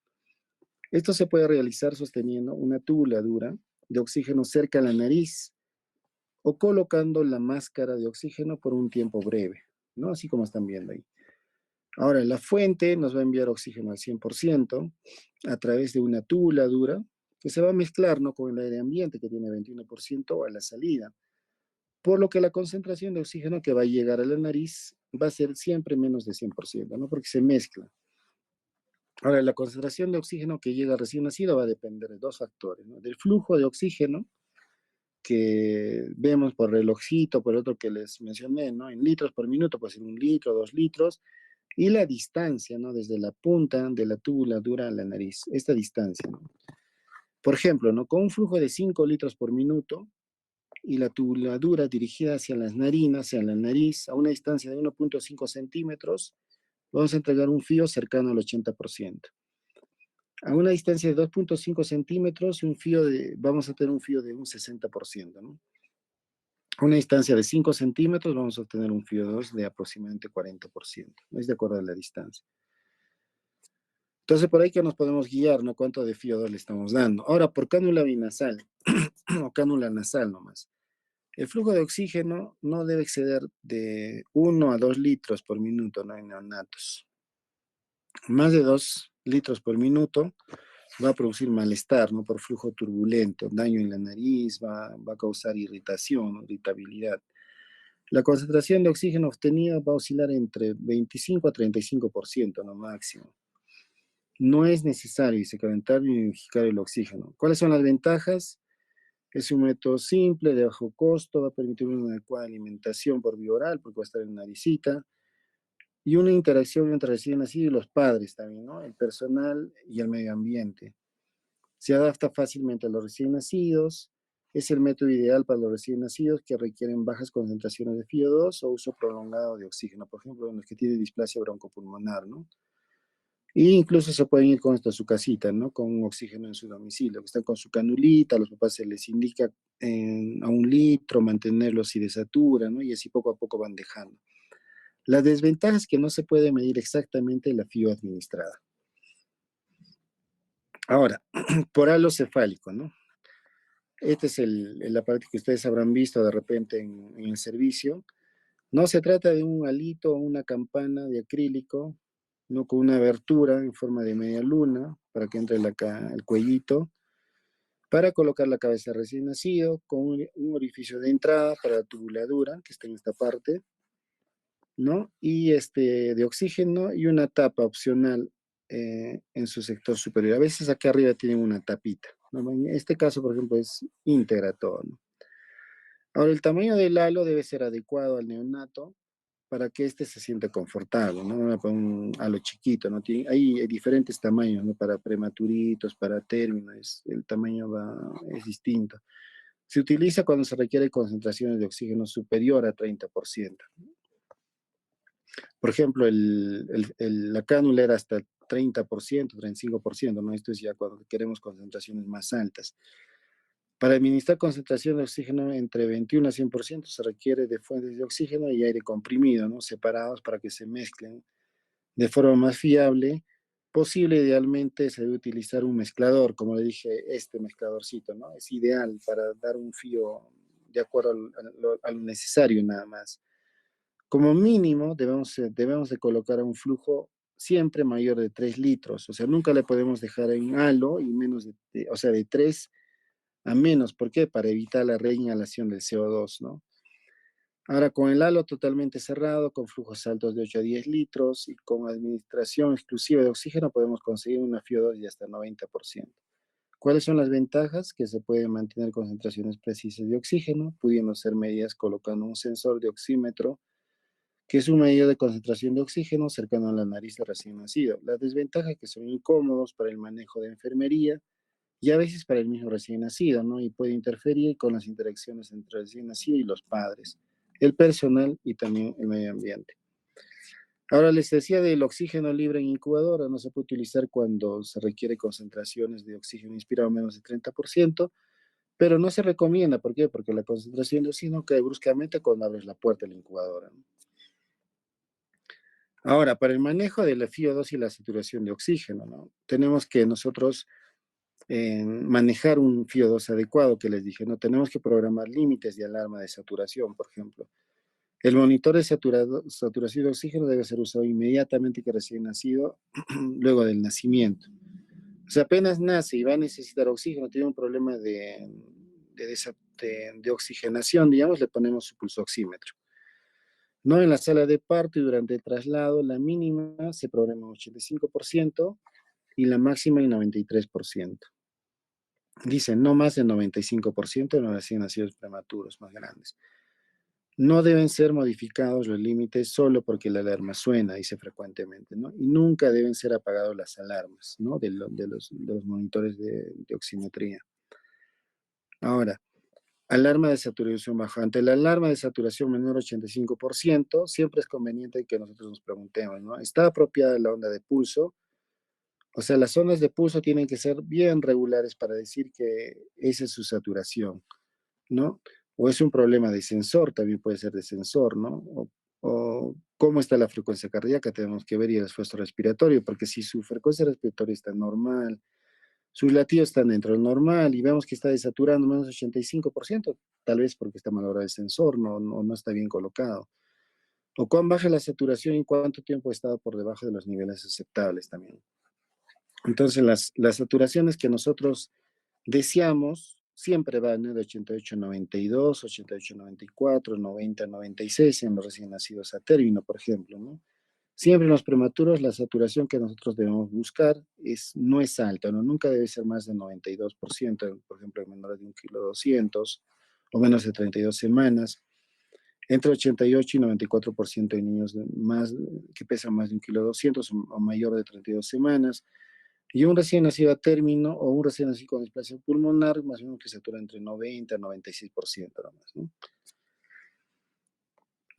Esto se puede realizar sosteniendo una tubuladura de oxígeno cerca a la nariz o colocando la máscara de oxígeno por un tiempo breve, ¿no? Así como están viendo ahí. Ahora, la fuente nos va a enviar oxígeno al 100% a través de una tubuladura que se va a mezclar, ¿no?, con el aire ambiente, que tiene 21% a la salida, por lo que la concentración de oxígeno que va a llegar a la nariz va a ser siempre menos de 100%, ¿no?, porque se mezcla. Ahora, la concentración de oxígeno que llega al recién nacido va a depender de dos factores, ¿no?, del flujo de oxígeno que vemos por relojito, por otro que les mencioné, ¿no?, en litros por minuto, puede ser 1 litro, 2 litros, y la distancia, ¿no?, desde la punta de la tubuladura a la nariz, esta distancia, ¿no? Por ejemplo, ¿no?, con un flujo de 5 litros por minuto y la tubuladura dirigida hacia las narinas, hacia la nariz, a una distancia de 1,5 centímetros, vamos a entregar un fío cercano al 80%. A una distancia de 2,5 centímetros, vamos a tener un fío de un 60%, ¿no? A una distancia de 5 centímetros, vamos a obtener un fío 2 de aproximadamente 40%. Es de acuerdo a la distancia. Entonces, por ahí que nos podemos guiar, ¿no?, cuánto de fío 2 le estamos dando. Ahora, por cánula binasal o cánula nasal nomás. El flujo de oxígeno no debe exceder de 1 a 2 litros por minuto, ¿no?, en neonatos. Más de 2 litros por minuto va a producir malestar, ¿no?, por flujo turbulento, daño en la nariz, va a causar irritación, ¿no?, irritabilidad. La concentración de oxígeno obtenida va a oscilar entre 25 a 35%, no máximo. No es necesario calentar ni unificar el oxígeno. ¿Cuáles son las ventajas? Es un método simple, de bajo costo, va a permitir una adecuada alimentación por vía oral, porque va a estar en la naricita, y una interacción entre recién nacido y los padres también, ¿no?, el personal y el medio ambiente. Se adapta fácilmente a los recién nacidos, es el método ideal para los recién nacidos que requieren bajas concentraciones de FiO2 o uso prolongado de oxígeno, por ejemplo, en los que tienen displasia broncopulmonar, ¿no? Y incluso se pueden ir con esto a su casita, ¿no?, con un oxígeno en su domicilio, que están con su canulita, a los papás se les indica a 1 litro, mantenerlo si desaturan, ¿no?, y así poco a poco van dejando. La desventaja es que no se puede medir exactamente la FIO administrada. Ahora, por halo cefálico, ¿no? Este es el aparato que ustedes habrán visto de repente en el servicio. No se trata de un halito o una campana de acrílico, no, con una abertura en forma de media luna para que entre el cuellito, para colocar la cabeza recién nacido, con un orificio de entrada para la tubuladura, que está en esta parte, ¿no? Y de oxígeno y una tapa opcional en su sector superior. A veces acá arriba tienen una tapita, ¿no? En este caso, por ejemplo, es íntegra todo, ¿no? Ahora, el tamaño del halo debe ser adecuado al neonato para que éste se sienta confortable, ¿no? No para un halo chiquito, ¿no? Hay diferentes tamaños, ¿no? Para prematuritos, para términos, el tamaño es distinto. Se utiliza cuando se requiere concentraciones de oxígeno superior a 30%. Por ejemplo, la cánula era hasta 30%, 35%, ¿no? Esto es ya cuando queremos concentraciones más altas. Para administrar concentración de oxígeno entre 21 a 100% se requiere de fuentes de oxígeno y aire comprimido, ¿no?, separados para que se mezclen de forma más fiable posible. Idealmente se debe utilizar un mezclador, como le dije, este mezcladorcito, ¿no? Es ideal para dar un fío de acuerdo a lo necesario nada más. Como mínimo debemos de colocar un flujo siempre mayor de 3 litros, o sea, nunca le podemos dejar en halo y menos o sea, de 3 a menos. ¿Por qué? Para evitar la reinhalación del CO2, ¿no? Ahora, con el halo totalmente cerrado, con flujos altos de 8 a 10 litros y con administración exclusiva de oxígeno, podemos conseguir una FiO2 de hasta 90%. ¿Cuáles son las ventajas? Que se pueden mantener concentraciones precisas de oxígeno, pudiendo ser medidas colocando un sensor de oxímetro, que es un medidor de concentración de oxígeno cercano a la nariz del recién nacido. La desventaja es que son incómodos para el manejo de enfermería y a veces para el mismo recién nacido, ¿no? Y puede interferir con las interacciones entre el recién nacido y los padres, el personal y también el medio ambiente. Ahora les decía del oxígeno libre en incubadora, no se puede utilizar cuando se requiere concentraciones de oxígeno inspirado menos de 30%, pero no se recomienda. ¿Por qué? Porque la concentración de oxígeno cae bruscamente cuando abres la puerta de la incubadora, ¿no? Ahora, para el manejo de la FiO2 y la saturación de oxígeno, ¿no?, tenemos que nosotros manejar un FiO2 adecuado, que les dije, ¿no? Tenemos que programar límites de alarma de saturación, por ejemplo. El monitor de saturación de oxígeno debe ser usado inmediatamente que recién nacido, luego del nacimiento. O sea, apenas nace y va a necesitar oxígeno, tiene un problema de oxigenación, digamos, le ponemos su pulso oxímetro. No en la sala de parto y durante el traslado, la mínima se programa en 85% y la máxima en 93%. Dicen no más del 95% en los recién nacidos prematuros más grandes. No deben ser modificados los límites solo porque la alarma suena, dice frecuentemente, ¿no? Y nunca deben ser apagados las alarmas, ¿no? De los monitores de oximetría. Ahora, alarma de saturación baja. Ante la alarma de saturación menor a 85%, siempre es conveniente que nosotros nos preguntemos, ¿no? ¿Está apropiada la onda de pulso? O sea, las ondas de pulso tienen que ser bien regulares para decir que esa es su saturación, ¿no? O es un problema de sensor, también puede ser de sensor, ¿no? O cómo está la frecuencia cardíaca, tenemos que ver, y el esfuerzo respiratorio, porque si su frecuencia respiratoria está normal, sus latidos están dentro del normal y vemos que está desaturando menos 85%, tal vez porque está malogrado el sensor, no está bien colocado. O cuán baja la saturación y cuánto tiempo ha estado por debajo de los niveles aceptables también. Entonces, las saturaciones que nosotros deseamos siempre van, ¿no? De 88 a 92, 88 a 94, 90 a 96 en los recién nacidos a término, por ejemplo, ¿no? Siempre en los prematuros la saturación que nosotros debemos buscar no es alta, ¿no? Nunca debe ser más del 92%, por ejemplo, en menores de 1,2 kg o menos de 32 semanas. Entre 88 y 94% de niños que pesan más de 1,2 kg o mayor de 32 semanas. Y un recién nacido a término o un recién nacido con displasia pulmonar, más o menos que satura entre 90 y 96% nomás, ¿no?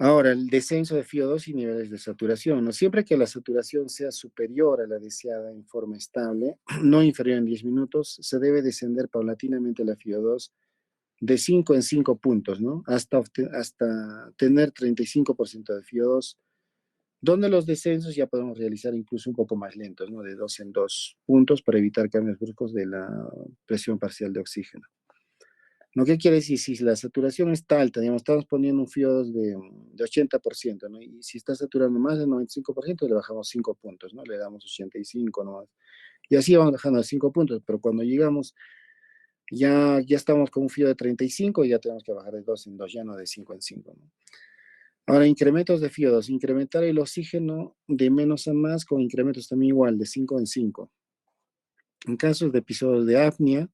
Ahora, el descenso de FiO2 y niveles de saturación, ¿no? Siempre que la saturación sea superior a la deseada en forma estable, no inferior en 10 minutos, se debe descender paulatinamente la FiO2 de 5 en 5 puntos, ¿no? Hasta tener 35% de FiO2, donde los descensos ya podemos realizar incluso un poco más lentos, ¿no? De 2 en 2 puntos para evitar cambios bruscos de la presión parcial de oxígeno. ¿No? ¿Qué quiere decir? Si la saturación está alta, digamos, estamos poniendo un FiO2 de 80%, ¿no? Y si está saturando más del 95%, le bajamos 5 puntos, ¿no? Le damos 85 nomás. Y así vamos bajando a 5 puntos, pero cuando llegamos, ya estamos con un FiO de 35 y ya tenemos que bajar de 2 en 2, ya no de 5 en 5, ¿no? Ahora, incrementos de FiO2, incrementar el oxígeno de menos a más con incrementos también igual, de 5 en 5. En casos de episodios de apnea,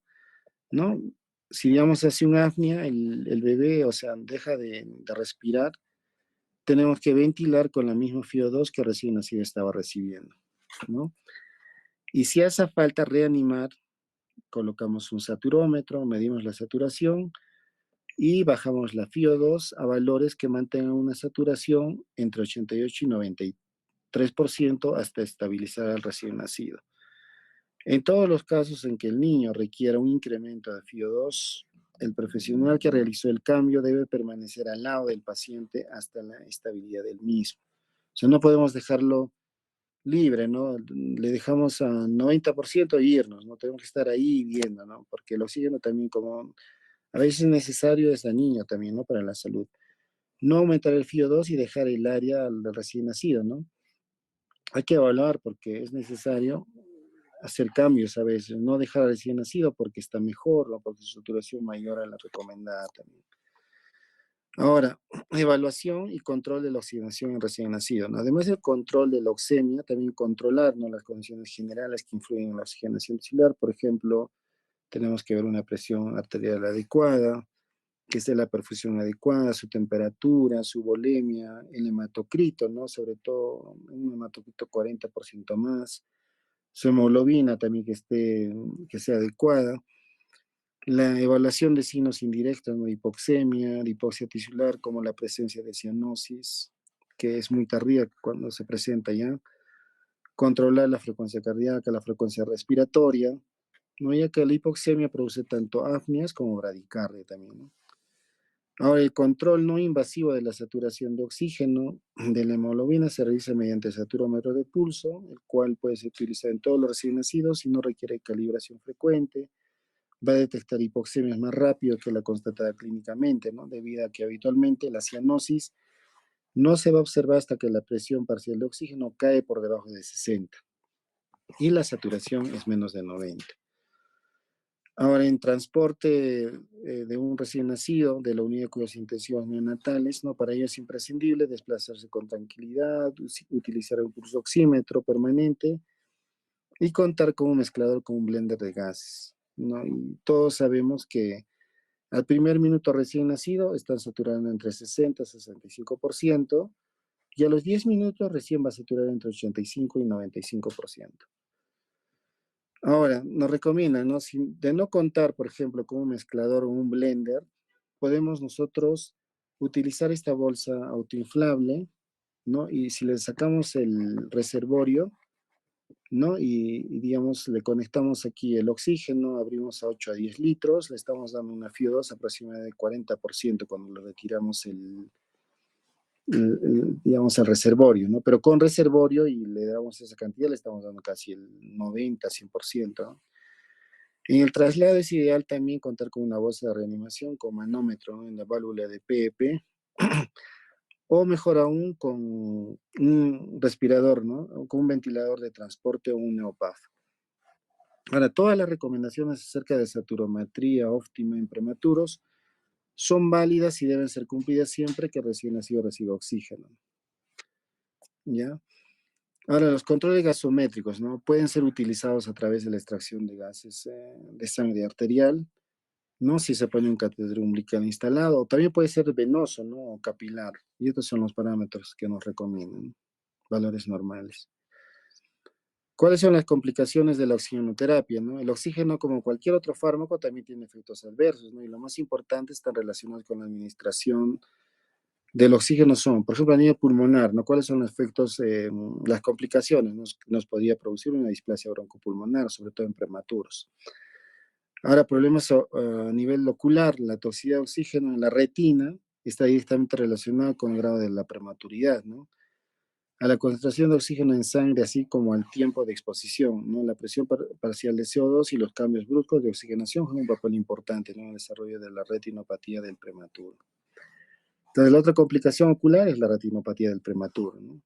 ¿no? Si digamos hace una apnea, el bebé, o sea, deja de respirar, tenemos que ventilar con la misma FiO2 que recién nacido estaba recibiendo, ¿no? Y si hace falta reanimar, colocamos un saturómetro, medimos la saturación y bajamos la FiO2 a valores que mantengan una saturación entre 88 y 93% hasta estabilizar al recién nacido. En todos los casos en que el niño requiera un incremento de FiO2, el profesional que realizó el cambio debe permanecer al lado del paciente hasta la estabilidad del mismo. O sea, no podemos dejarlo libre, ¿no? Le dejamos a 90% e irnos, ¿no? Tenemos que estar ahí viendo, ¿no? Porque el oxígeno también, como a veces es necesario, es dañino también, ¿no? Para la salud. No aumentar el FiO2 y dejar el área al recién nacido, ¿no? Hay que evaluar porque es necesario hacer cambios a veces, no dejar al recién nacido porque está mejor o porque su saturación mayor a la recomendada también. Ahora, evaluación y control de la oxigenación en recién nacido, ¿no? Además del control de la oxemia, también controlar, ¿no? Las condiciones generales que influyen en la oxigenación celular. Por ejemplo, tenemos que ver una presión arterial adecuada, que esté la perfusión adecuada, su temperatura, su volemia, el hematocrito, ¿no? Sobre todo un hematocrito 40% más, su hemoglobina también que sea adecuada, la evaluación de signos indirectos, ¿no? Hipoxemia, de hipoxia tisular, como la presencia de cianosis, que es muy tardía cuando se presenta ya, controlar la frecuencia cardíaca, la frecuencia respiratoria, ¿no? Ya que la hipoxemia produce tanto apneas como bradicardia también, ¿no? Ahora, el control no invasivo de la saturación de oxígeno de la hemoglobina se realiza mediante saturómetro de pulso, el cual puede ser utilizado en todos los recién nacidos y no requiere calibración frecuente. Va a detectar hipoxemias más rápido que la constatada clínicamente, ¿no? Debido a que habitualmente la cianosis no se va a observar hasta que la presión parcial de oxígeno cae por debajo de 60. y la saturación es menos de 90. Ahora, en transporte de un recién nacido de la unidad de cuidados intensivos neonatales, ¿no? Para ello es imprescindible desplazarse con tranquilidad, utilizar un pulso oxímetro permanente y contar con un mezclador con un blender de gases, ¿no? Y todos sabemos que al primer minuto recién nacido están saturando entre 60 y 65%, y a los 10 minutos recién va a saturar entre 85 y 95%. Ahora, nos recomiendan, ¿no? De no contar, por ejemplo, con un mezclador o un blender, podemos nosotros utilizar esta bolsa autoinflable, ¿no? Y si le sacamos el reservorio, ¿no? Digamos, le conectamos aquí el oxígeno, abrimos a 8 a 10 litros, le estamos dando una FIO2 aproximadamente de 40% cuando le retiramos digamos, el reservorio, ¿no? Pero con reservorio y le damos esa cantidad, le estamos dando casi el 90, 100%, ¿no? En el traslado es ideal también contar con una bolsa de reanimación con manómetro, ¿no? En la válvula de PEP, o mejor aún con un respirador, ¿no? O con un ventilador de transporte o un neopaf. Ahora, todas las recomendaciones acerca de saturometría óptima en prematuros son válidas y deben ser cumplidas siempre que recién nacido reciba oxígeno, ¿ya? Ahora, los controles gasométricos, ¿no? Pueden ser utilizados a través de la extracción de gases de sangre arterial, ¿no? Si se pone un catéter umbilical instalado, o también puede ser venoso, ¿no? O capilar. Y estos son los parámetros que nos recomiendan, ¿no? Valores normales. ¿Cuáles son las complicaciones de la oxigenoterapia, no? El oxígeno, como cualquier otro fármaco, también tiene efectos adversos, ¿no? Y lo más importante están relacionados con la administración del oxígeno son, por ejemplo, a nivel pulmonar, ¿no? ¿Cuáles son los efectos, las complicaciones? Nos podría producir una displasia broncopulmonar, sobre todo en prematuros. Ahora, problemas a nivel ocular, la toxicidad de oxígeno en la retina está directamente relacionada con el grado de la prematuridad, ¿no? A la concentración de oxígeno en sangre, así como al tiempo de exposición, ¿no? La presión parcial de CO2 y los cambios bruscos de oxigenación juegan un papel importante, ¿no? En el desarrollo de la retinopatía del prematuro. Entonces, la otra complicación ocular es la retinopatía del prematuro, ¿no?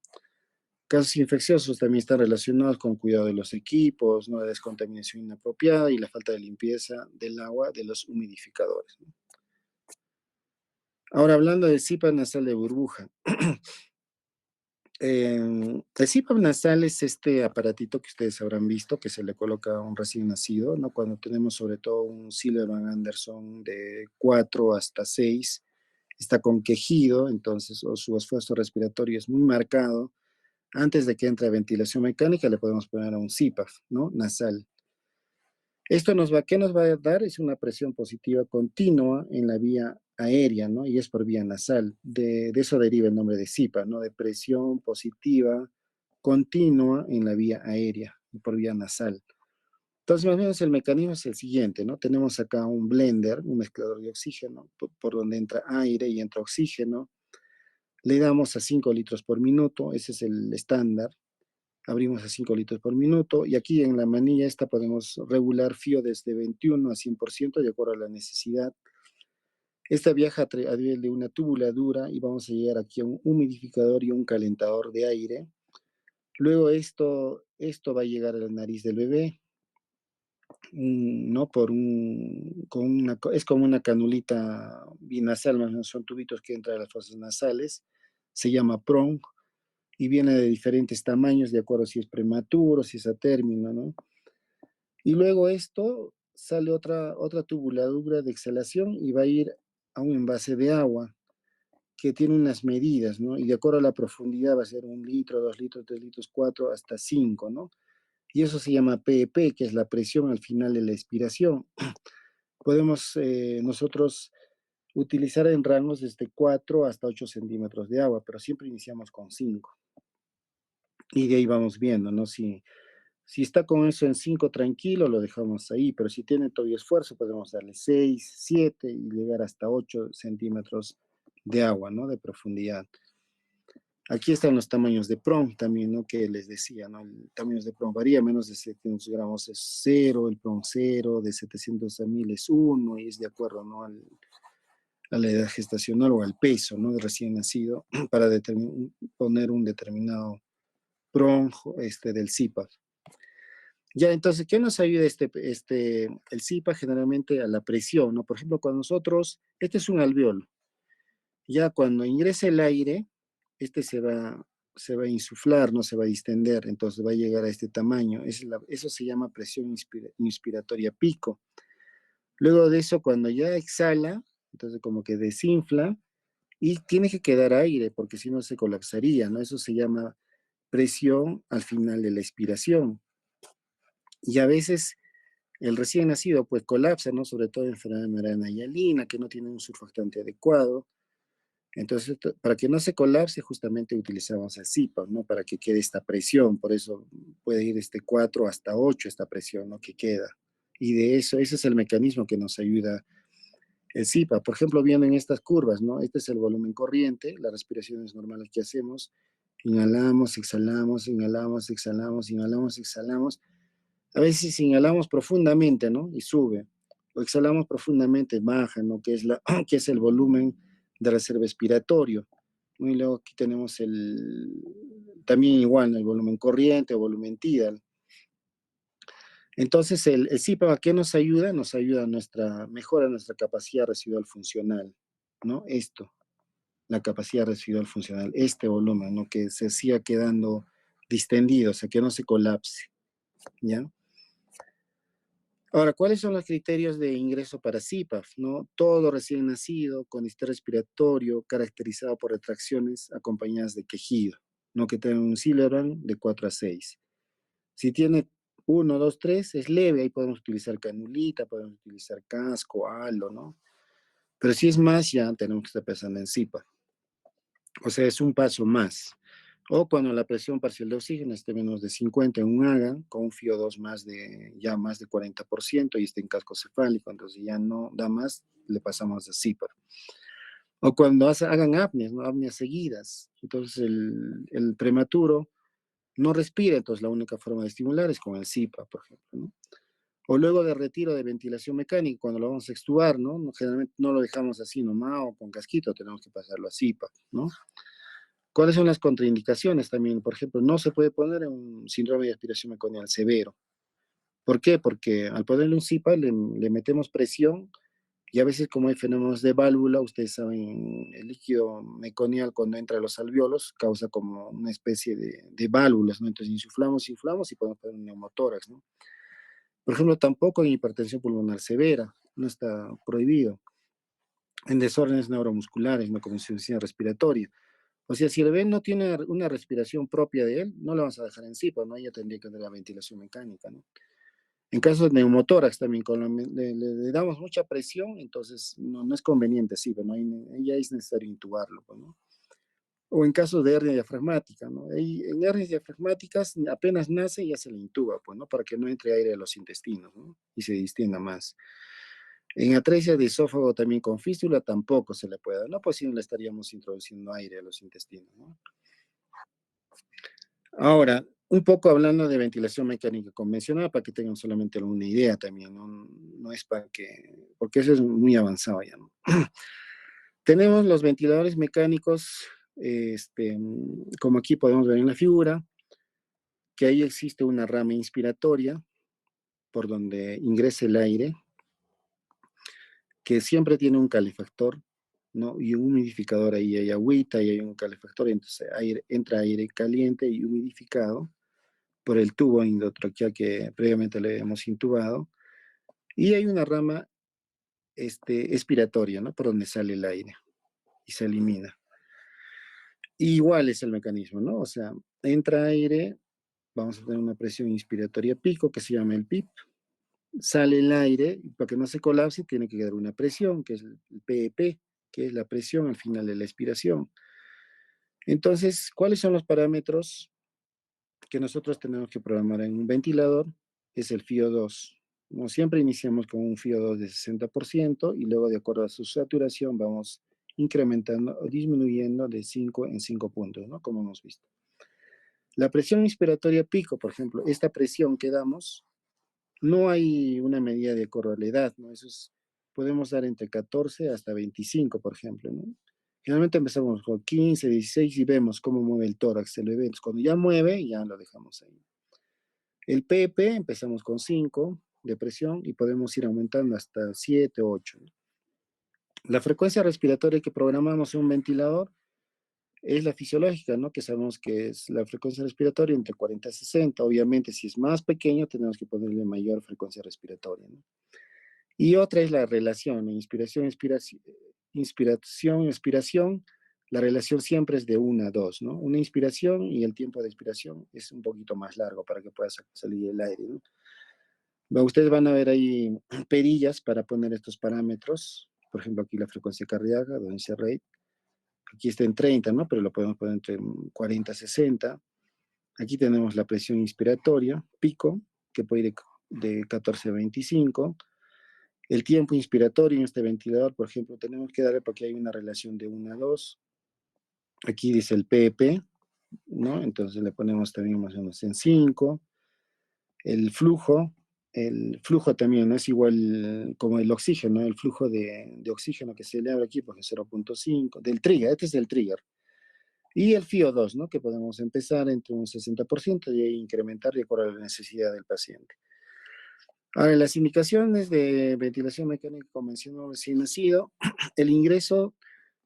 Casos infecciosos también están relacionados con cuidado de los equipos, ¿no? La descontaminación inapropiada y la falta de limpieza del agua de los humidificadores, ¿no? Ahora, hablando del CPAP nasal de burbuja. El CPAP nasal es este aparatito que ustedes habrán visto, que se le coloca a un recién nacido, ¿no? Cuando tenemos sobre todo un Silverman Anderson de 4 hasta 6, está con quejido, entonces, o su esfuerzo respiratorio es muy marcado. Antes de que entre a ventilación mecánica, le podemos poner a un CPAP, ¿no? Nasal. Esto ¿qué nos va a dar? Es una presión positiva continua en la vía aérea, ¿no? Y es por vía nasal. De eso deriva el nombre de CPAP, ¿no? De presión positiva continua en la vía aérea y por vía nasal. Entonces, más o menos el mecanismo es el siguiente, ¿no? Tenemos acá un blender, un mezclador de oxígeno, por donde entra aire y entra oxígeno. Le damos a 5 litros por minuto, ese es el estándar. Abrimos a 5 litros por minuto y aquí en la manilla esta podemos regular FIO desde 21 a 100% de acuerdo a la necesidad. Esta viaja a nivel de una tubuladura y vamos a llegar aquí a un humidificador y un calentador de aire. Luego esto va a llegar a la nariz del bebé, ¿no? Es como una canulita binasal, más o menos, son tubitos que entran a las fosas nasales, se llama PRONG y viene de diferentes tamaños de acuerdo si es prematuro, si es a término, ¿no? Y luego esto sale otra tubuladura de exhalación y va a ir a un envase de agua que tiene unas medidas, ¿no? Y de acuerdo a la profundidad va a ser 1 litro, 2 litros, 3 litros, 4, hasta 5, ¿no? Y eso se llama PEP, que es la presión al final de la expiración. Podemos nosotros utilizar en rangos desde 4 hasta 8 centímetros de agua, pero siempre iniciamos con 5. Y de ahí vamos viendo, ¿no? Si está con eso en 5 tranquilo, lo dejamos ahí, pero si tiene todavía esfuerzo, podemos darle 6, 7 y llegar hasta 8 centímetros de agua, ¿no? De profundidad. Aquí están los tamaños de PROM también, ¿no? Que les decía, ¿no? El tamaño de PROM varía, menos de 700 gramos es 0, el PROM 0, de 700 a 1000 es 1, y es de acuerdo, ¿no? A la edad gestacional o al peso, ¿no? De recién nacido, para poner un determinado PROM del CPAP. Ya, entonces, ¿qué nos ayuda el SIPA generalmente a la presión, ¿no? Por ejemplo, cuando nosotros, este es un alveolo, ya cuando ingresa el aire, este se va a insuflar, no se va a distender, entonces va a llegar a este tamaño. Eso se llama presión inspiratoria pico. Luego de eso, cuando ya exhala, entonces como que desinfla y tiene que quedar aire, porque si no se colapsaría, ¿no? Eso se llama presión al final de la expiración. Y a veces el recién nacido pues colapsa, ¿no? Sobre todo en enfermedad de membrana hialina, que no tiene un surfactante adecuado. Entonces, para que no se colapse, justamente utilizamos el CPAP, ¿no? Para que quede esta presión, por eso puede ir 4 hasta 8 esta presión, ¿no? Que queda. Y de eso, ese es el mecanismo que nos ayuda el CPAP. Por ejemplo, vienen estas curvas, ¿no? Este es el volumen corriente, las respiraciones normales que hacemos. Inhalamos, exhalamos, inhalamos, exhalamos, inhalamos, exhalamos. A veces inhalamos profundamente, ¿no? Y sube. O exhalamos profundamente, baja, ¿no? Que es el volumen de reserva expiratorio. ¿No? Y luego aquí tenemos también igual, ¿no? El volumen corriente o volumen tidal. Entonces, el CPAP, ¿a qué nos ayuda? Nos ayuda mejora nuestra capacidad residual funcional, ¿no? La capacidad residual funcional, este volumen, ¿no? Que se siga quedando distendido, o sea, que no se colapse, ¿ya? Ahora, ¿cuáles son los criterios de ingreso para CPAP? ¿No? Todo recién nacido, con estrés respiratorio, caracterizado por retracciones acompañadas de quejido, ¿no? Que tenga un Silleran de 4 a 6. Si tiene 1, 2, 3, es leve, ahí podemos utilizar canulita, podemos utilizar casco, halo, ¿no? Pero si es más, ya tenemos que estar pensando en CPAP. O sea, es un paso más. O cuando la presión parcial de oxígeno esté menos de 50 en un AGA, con un FIO2 ya más de 40% y esté en casco cefálico, entonces ya no da más, le pasamos a CPAP. O cuando hagan apneas, ¿no? Apneas seguidas, entonces el prematuro no respira, entonces la única forma de estimular es con el CPAP, por ejemplo, ¿no? O luego de retiro de ventilación mecánica, cuando lo vamos a extubar, ¿no? Generalmente no lo dejamos así nomás o con casquito, tenemos que pasarlo a CPAP, ¿no? ¿Cuáles son las contraindicaciones también? Por ejemplo, no se puede poner un síndrome de aspiración meconial severo. ¿Por qué? Porque al ponerle un CPAP le metemos presión y a veces como hay fenómenos de válvula, ustedes saben, el líquido meconial cuando entra a los alveolos causa como una especie de válvulas, ¿no? Entonces insuflamos, inflamos y podemos poner un neumotórax, ¿no? Por ejemplo, tampoco en hipertensión pulmonar severa, no está prohibido. En desórdenes neuromusculares, no como insuficiencia respiratoria. O sea, si el bebé no tiene una respiración propia de él, no lo vamos a dejar en CPAP, ¿no? Ella tendría que tener la ventilación mecánica, ¿no? En caso de neumotórax también, le damos mucha presión, entonces no es conveniente, sí, pero ya es necesario intubarlo, pues, ¿no? O en caso de hernia diafragmática, ¿no? En hernias diafragmáticas apenas nace y ya se le intuba, pues, ¿no? Para que no entre aire a los intestinos, ¿no? Y se distienda más. En atresia de esófago también con fístula tampoco se le puede, ¿no? Pues si no le estaríamos introduciendo aire a los intestinos, ¿no? Ahora, un poco hablando de ventilación mecánica convencional, para que tengan solamente una idea también, no, no es para que, porque eso es muy avanzado ya, ¿no? Tenemos los ventiladores mecánicos, como aquí podemos ver en la figura, que ahí existe una rama inspiratoria por donde ingresa el aire, que siempre tiene un calefactor, ¿no? Y un humidificador, ahí hay agüita y hay un calefactor, entonces entra aire caliente y humidificado por el tubo endotraqueal que previamente le hemos intubado, y hay una rama expiratoria, ¿no? Por donde sale el aire y se elimina. Y igual es el mecanismo, ¿no? O sea, entra aire, vamos a tener una presión inspiratoria pico que se llama el PIP, sale el aire, y para que no se colapse tiene que quedar una presión, que es el PEP, que es la presión al final de la expiración. Entonces, ¿cuáles son los parámetros que nosotros tenemos que programar en un ventilador? Es el FIO2. Como siempre iniciamos con un FIO2 de 60% y luego de acuerdo a su saturación vamos incrementando o disminuyendo de 5 en 5 puntos, ¿no? Como hemos visto. La presión inspiratoria pico, por ejemplo, esta presión que damos, no hay una medida de acuerdo a la edad, ¿no? Podemos dar entre 14 hasta 25, por ejemplo, ¿no? Generalmente empezamos con 15, 16 y vemos cómo mueve el tórax el bebé. Entonces, cuando ya mueve, ya lo dejamos ahí. El PP empezamos con 5 de presión y podemos ir aumentando hasta 7, 8. La frecuencia respiratoria que programamos en un ventilador es la fisiológica, ¿no? Que sabemos que es la frecuencia respiratoria entre 40 y 60. Obviamente, si es más pequeño, tenemos que ponerle mayor frecuencia respiratoria, ¿no? Y otra es la relación, inspiración, expiración, inspiración, expiración. La relación siempre es de 1 a 2, ¿no? Una inspiración y el tiempo de expiración es un poquito más largo para que pueda salir el aire, ¿no? Ustedes van a ver ahí perillas para poner estos parámetros. Por ejemplo, aquí la frecuencia cardíaca, donde se rate. Aquí está en 30, ¿no? Pero lo podemos poner entre 40 y 60. Aquí tenemos la presión inspiratoria, pico, que puede ir de 14 a 25. El tiempo inspiratorio en este ventilador, por ejemplo, tenemos que darle porque hay una relación de 1 a 2. Aquí dice el PP, ¿no? Entonces le ponemos también más o menos en 5. El flujo también, ¿no? Es igual como el oxígeno, el flujo de oxígeno que se le abre aquí, porque es 0.5, del trigger, este es el trigger. Y el FIO2, ¿no? Que podemos empezar entre un 60% y incrementar de acuerdo a la necesidad del paciente. Ahora, las indicaciones de ventilación mecánica convencional recién nacido, el ingreso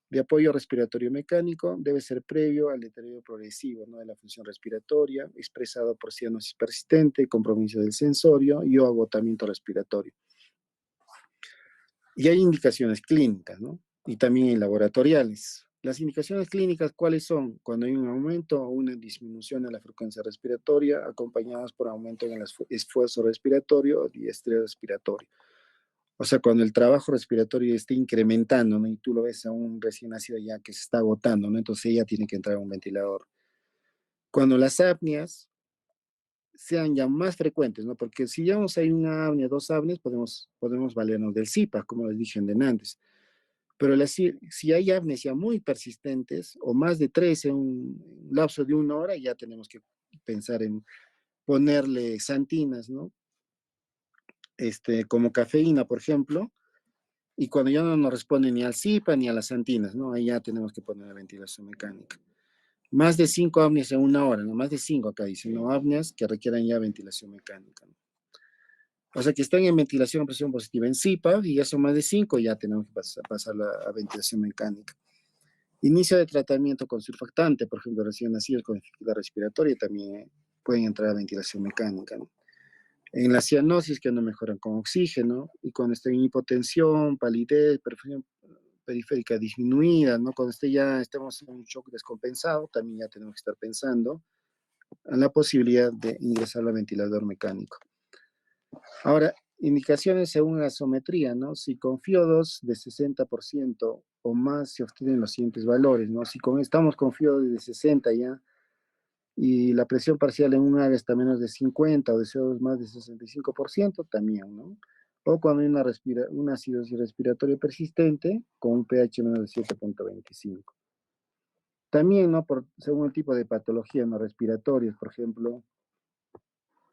de apoyo respiratorio mecánico debe ser previo al deterioro progresivo, ¿no? De la función respiratoria, expresado por cianosis persistente, compromiso del sensorio y o agotamiento respiratorio. Y hay indicaciones clínicas, ¿no? Y también laboratoriales. Las indicaciones clínicas, ¿cuáles son? Cuando hay un aumento o una disminución en la frecuencia respiratoria, acompañadas por aumento en el esfuerzo respiratorio y estrés respiratorio. O sea, cuando el trabajo respiratorio esté incrementando, ¿no? Y tú lo ves a un recién nacido ya que se está agotando, ¿no? Entonces ella tiene que entrar a un ventilador. Cuando las apneas sean ya más frecuentes, ¿no? Porque si ya hay una apnea, dos apneas, podemos valernos del CIPA, como les dije antes. Pero si hay apneas ya muy persistentes, o más de 3 en un lapso de 1 hora, ya tenemos que pensar en ponerle xantinas, ¿no? Como cafeína, por ejemplo, y cuando ya no nos responde ni al CIPA ni a las xantinas, ¿no? Ahí ya tenemos que poner la ventilación mecánica. Más de 5 apneas en 1 hora, ¿no? Más de 5 acá dicen, ¿no? Apneas que requieran ya ventilación mecánica, ¿no? O sea, que están en ventilación a presión positiva en CIPA y ya son más de 5, ya tenemos que pasar a ventilación mecánica. Inicio de tratamiento con surfactante, por ejemplo, recién nacidos con dificultad respiratoria también pueden entrar a ventilación mecánica, ¿no? En la cianosis que no mejoran con oxígeno y cuando estén en hipotensión, palidez, periférica disminuida, ¿no? Cuando ya estemos en un shock descompensado, también ya tenemos que estar pensando en la posibilidad de ingresar al ventilador mecánico. Ahora, indicaciones según la gasometría, ¿no? Si con FIO2 de 60% o más se obtienen los siguientes valores, ¿no? Si estamos con FIO2 de 60 ya y la presión parcial en un área está menos de 50 o de CO2 más de 65%, también, ¿no? O cuando hay una acidosis respiratoria persistente con un pH menos de 7.25. También, ¿no? Según el tipo de patología no respiratorias, por ejemplo,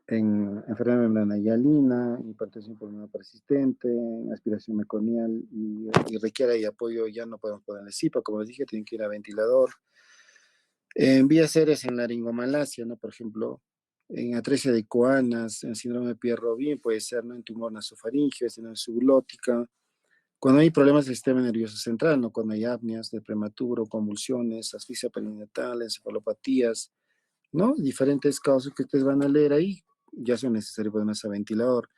en enfermedad membrana hialina, hipertensión pulmonar persistente, aspiración meconial y requiere de apoyo, ya no podemos ponerle CIPA, como les dije, tienen que ir a ventilador. En vías aéreas en laringomalacia, ¿no? Por ejemplo, en atresia de Coanas, en síndrome de Pierre-Robin, puede ser, ¿no? En tumor nasofaríngeo, estenosis subglótica. Cuando hay problemas del sistema nervioso central, ¿no? Cuando hay apneas de prematuro, convulsiones, asfixia perinatal, encefalopatías, ¿no? Diferentes causas que ustedes van a leer ahí, ya son necesarios ponerse a ventilador.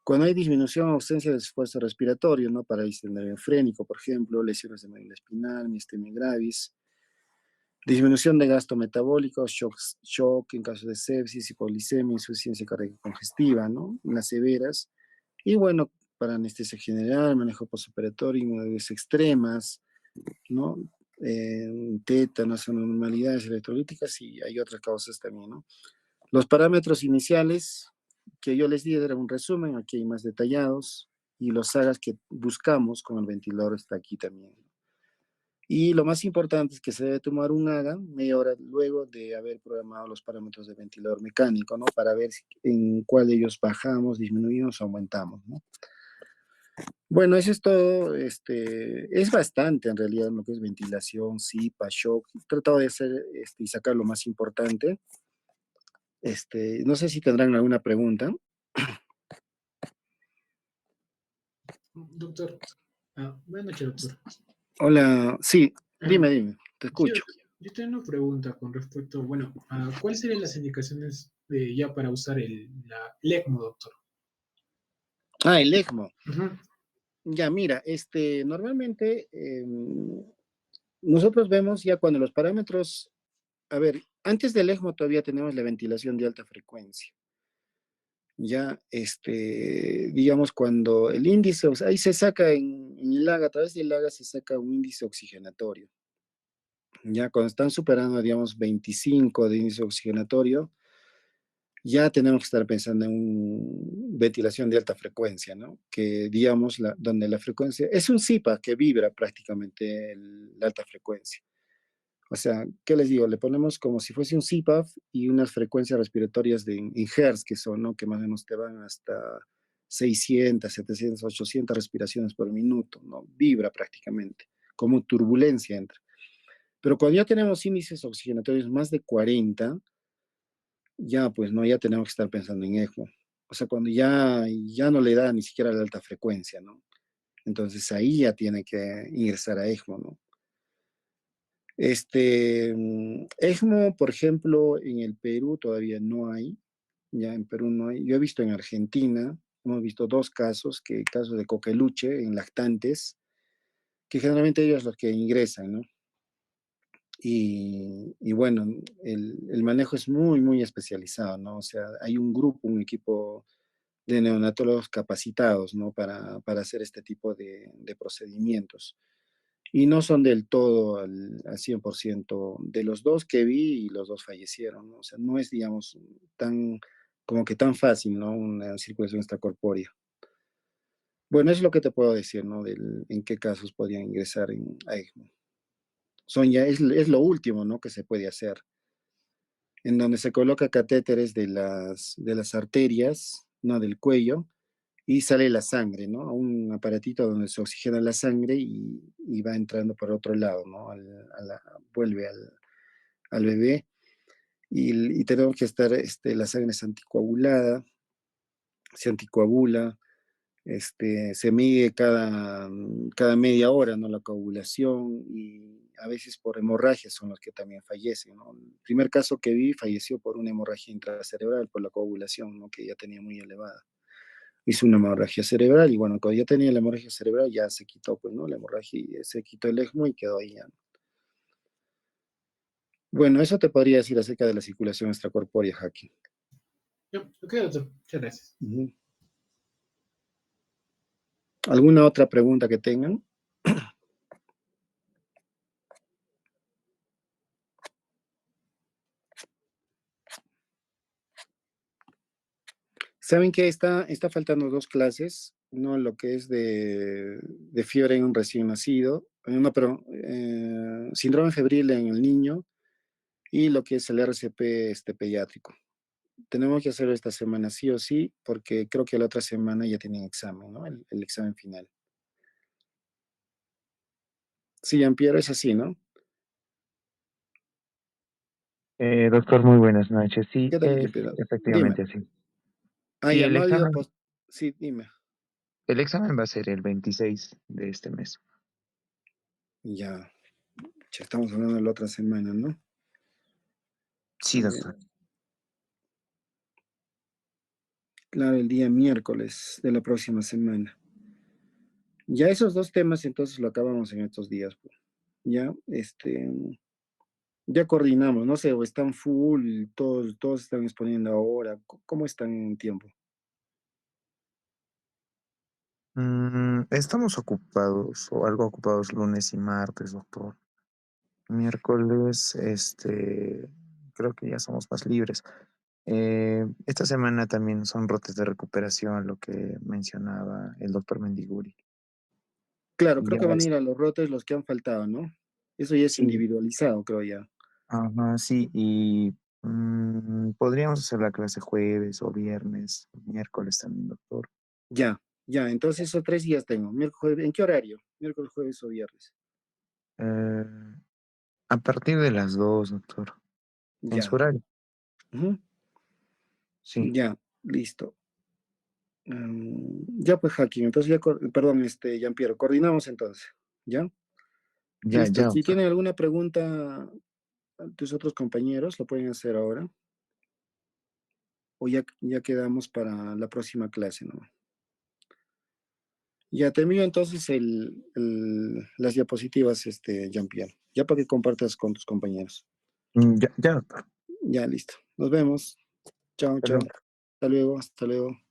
Cuando hay disminución o ausencia de esfuerzo respiratorio, ¿no? Parálisis del nervio frénico, por ejemplo, lesiones de médula espinal, miastenia gravis, disminución de gasto metabólico, shock en caso de sepsis, hipoglicemia, insuficiencia cardíaca congestiva, ¿no? Las severas. Y bueno, para anestesia general, manejo postoperatorio, inmunidades extremas, ¿no? Tétanos, anormalidades electrolíticas y hay otras causas también, ¿no? Los parámetros iniciales que yo les di eran un resumen, aquí hay más detallados, y los sagas que buscamos con el ventilador está aquí también. Y lo más importante es que se debe tomar un AGA media hora luego de haber programado los parámetros de ventilador mecánico, ¿no? Para ver en cuál de ellos bajamos, disminuimos o aumentamos, ¿no? Bueno, eso es todo. Es bastante en realidad lo que es ventilación, CIPA, shock. He tratado de hacer y sacar lo más importante. No sé si tendrán alguna pregunta. Doctor, buenas noches, doctor. Hola, sí, Ah, dime, te sí, escucho. yo tengo una pregunta con respecto, bueno, a cuáles serían las indicaciones ya para usar el ECMO, doctor. Ah, el ECMO. Ujú. Ya, mira, normalmente nosotros vemos ya cuando los parámetros, a ver, antes del ECMO todavía tenemos la ventilación de alta frecuencia. Ya, digamos, cuando el índice, o sea, ahí se saca en el AGA, a través del AGA se saca un índice oxigenatorio. Ya cuando están superando, digamos, 25 de índice oxigenatorio, ya tenemos que estar pensando en una ventilación de alta frecuencia, ¿no? Que, digamos, donde la frecuencia, es un SIPA que vibra prácticamente la alta frecuencia. O sea, ¿qué les digo? Le ponemos como si fuese un CPAP y unas frecuencias respiratorias en Hertz, que son, ¿no? Que más o menos te van hasta 600, 700, 800 respiraciones por minuto, ¿no? Vibra prácticamente, como turbulencia entra. Pero cuando ya tenemos índices oxigenatorios más de 40, ya pues, ¿no? Ya tenemos que estar pensando en ECMO. O sea, cuando ya no le da ni siquiera la alta frecuencia, ¿no? Entonces ahí ya tiene que ingresar a ECMO, ¿no? ECMO, por ejemplo, en el Perú todavía no hay, ya en Perú no hay. Yo he visto en Argentina, hemos visto dos casos, que casos de coqueluche en lactantes, que generalmente ellos los que ingresan, ¿no? Y bueno, el manejo es muy, muy especializado, ¿no? O sea, hay un grupo, un equipo de neonatólogos capacitados, ¿no? Para hacer este tipo de procedimientos. Y no son del todo al 100% de los dos que vi y los dos fallecieron, ¿no? O sea, no es, digamos, como que tan fácil, ¿no? Una circulación extracorpórea. Bueno, es lo que te puedo decir, ¿no? En qué casos podrían ingresar a ECMO. Es lo último, ¿no? Que se puede hacer, en donde se coloca catéteres de las arterias, ¿no? Del cuello, y sale la sangre, ¿no? Un aparatito donde se oxigena la sangre y va entrando por otro lado, ¿no? Vuelve al bebé y tenemos que estar, la sangre es anticoagulada, se anticoagula, se mide cada media hora, ¿no? La coagulación y a veces por hemorragias son los que también fallecen, ¿no? El primer caso que vi falleció por una hemorragia intracerebral, por la coagulación, ¿no? Que ya tenía muy elevada. Hizo una hemorragia cerebral y bueno, cuando ya tenía la hemorragia cerebral ya se quitó, pues, ¿no? La hemorragia, se quitó el ECMO y quedó ahí ya. Bueno, eso te podría decir acerca de la circulación extracorpórea, Jackie. Ok, doctor, muchas gracias. Ujú. ¿Alguna otra pregunta que tengan? ¿Saben que está faltando dos clases? ¿No? Lo que es de fiebre en un recién nacido, no, pero síndrome febril en el niño y lo que es el RCP pediátrico. Tenemos que hacerlo esta semana sí o sí, porque creo que la otra semana ya tienen examen, ¿no? El examen final. Sí, Jean-Pierre, es así, ¿no? Doctor, muy buenas noches. Sí, ¿Qué tal, es Jean-Pierre? Dime. efectivamente así. Ah, Sí, ya, no ha habido post. Sí, dime. el examen va a ser el 26 de este mes. Ya, ya estamos hablando de la otra semana, ¿no? A Sí, ver, doctor. claro, el día miércoles de la próxima semana. Ya esos dos temas entonces lo acabamos en estos días, pues. Ya, ya coordinamos, no sé, o están full, todos están exponiendo ahora. ¿Cómo están en tiempo? Estamos ocupados o algo ocupados lunes y martes, doctor. Miércoles, creo que ya somos más libres. Esta semana también son rotes de recuperación, lo que mencionaba el doctor Mendiguri. Claro, Y creo ya que van a es, ir a los rotes los que han faltado, ¿no? Eso ya es sí, individualizado, creo ya. ajá, sí, y podríamos hacer la clase jueves o viernes, miércoles también, doctor. Ya, ya, entonces esos 3 días tengo. Miércoles, ¿en qué horario? Miércoles, jueves o viernes. Eh, a partir de las 2, doctor, en su Ya. horario. Ujú. Sí, Ya, listo. Ya pues, Joaquín, entonces ya, perdón, Jean-Pierre, coordinamos entonces, ¿ya? ya, Listo, ya, si doctor. tienen alguna pregunta tus otros compañeros, lo pueden hacer ahora, o ya quedamos para la próxima clase, ¿no? Ya te envío entonces las diapositivas, Jean-Pierre, ya para que compartas con tus compañeros. Ya, ya, doctor. Ya, listo. Nos vemos. Chao, Hasta chao. luego. Hasta luego, hasta luego.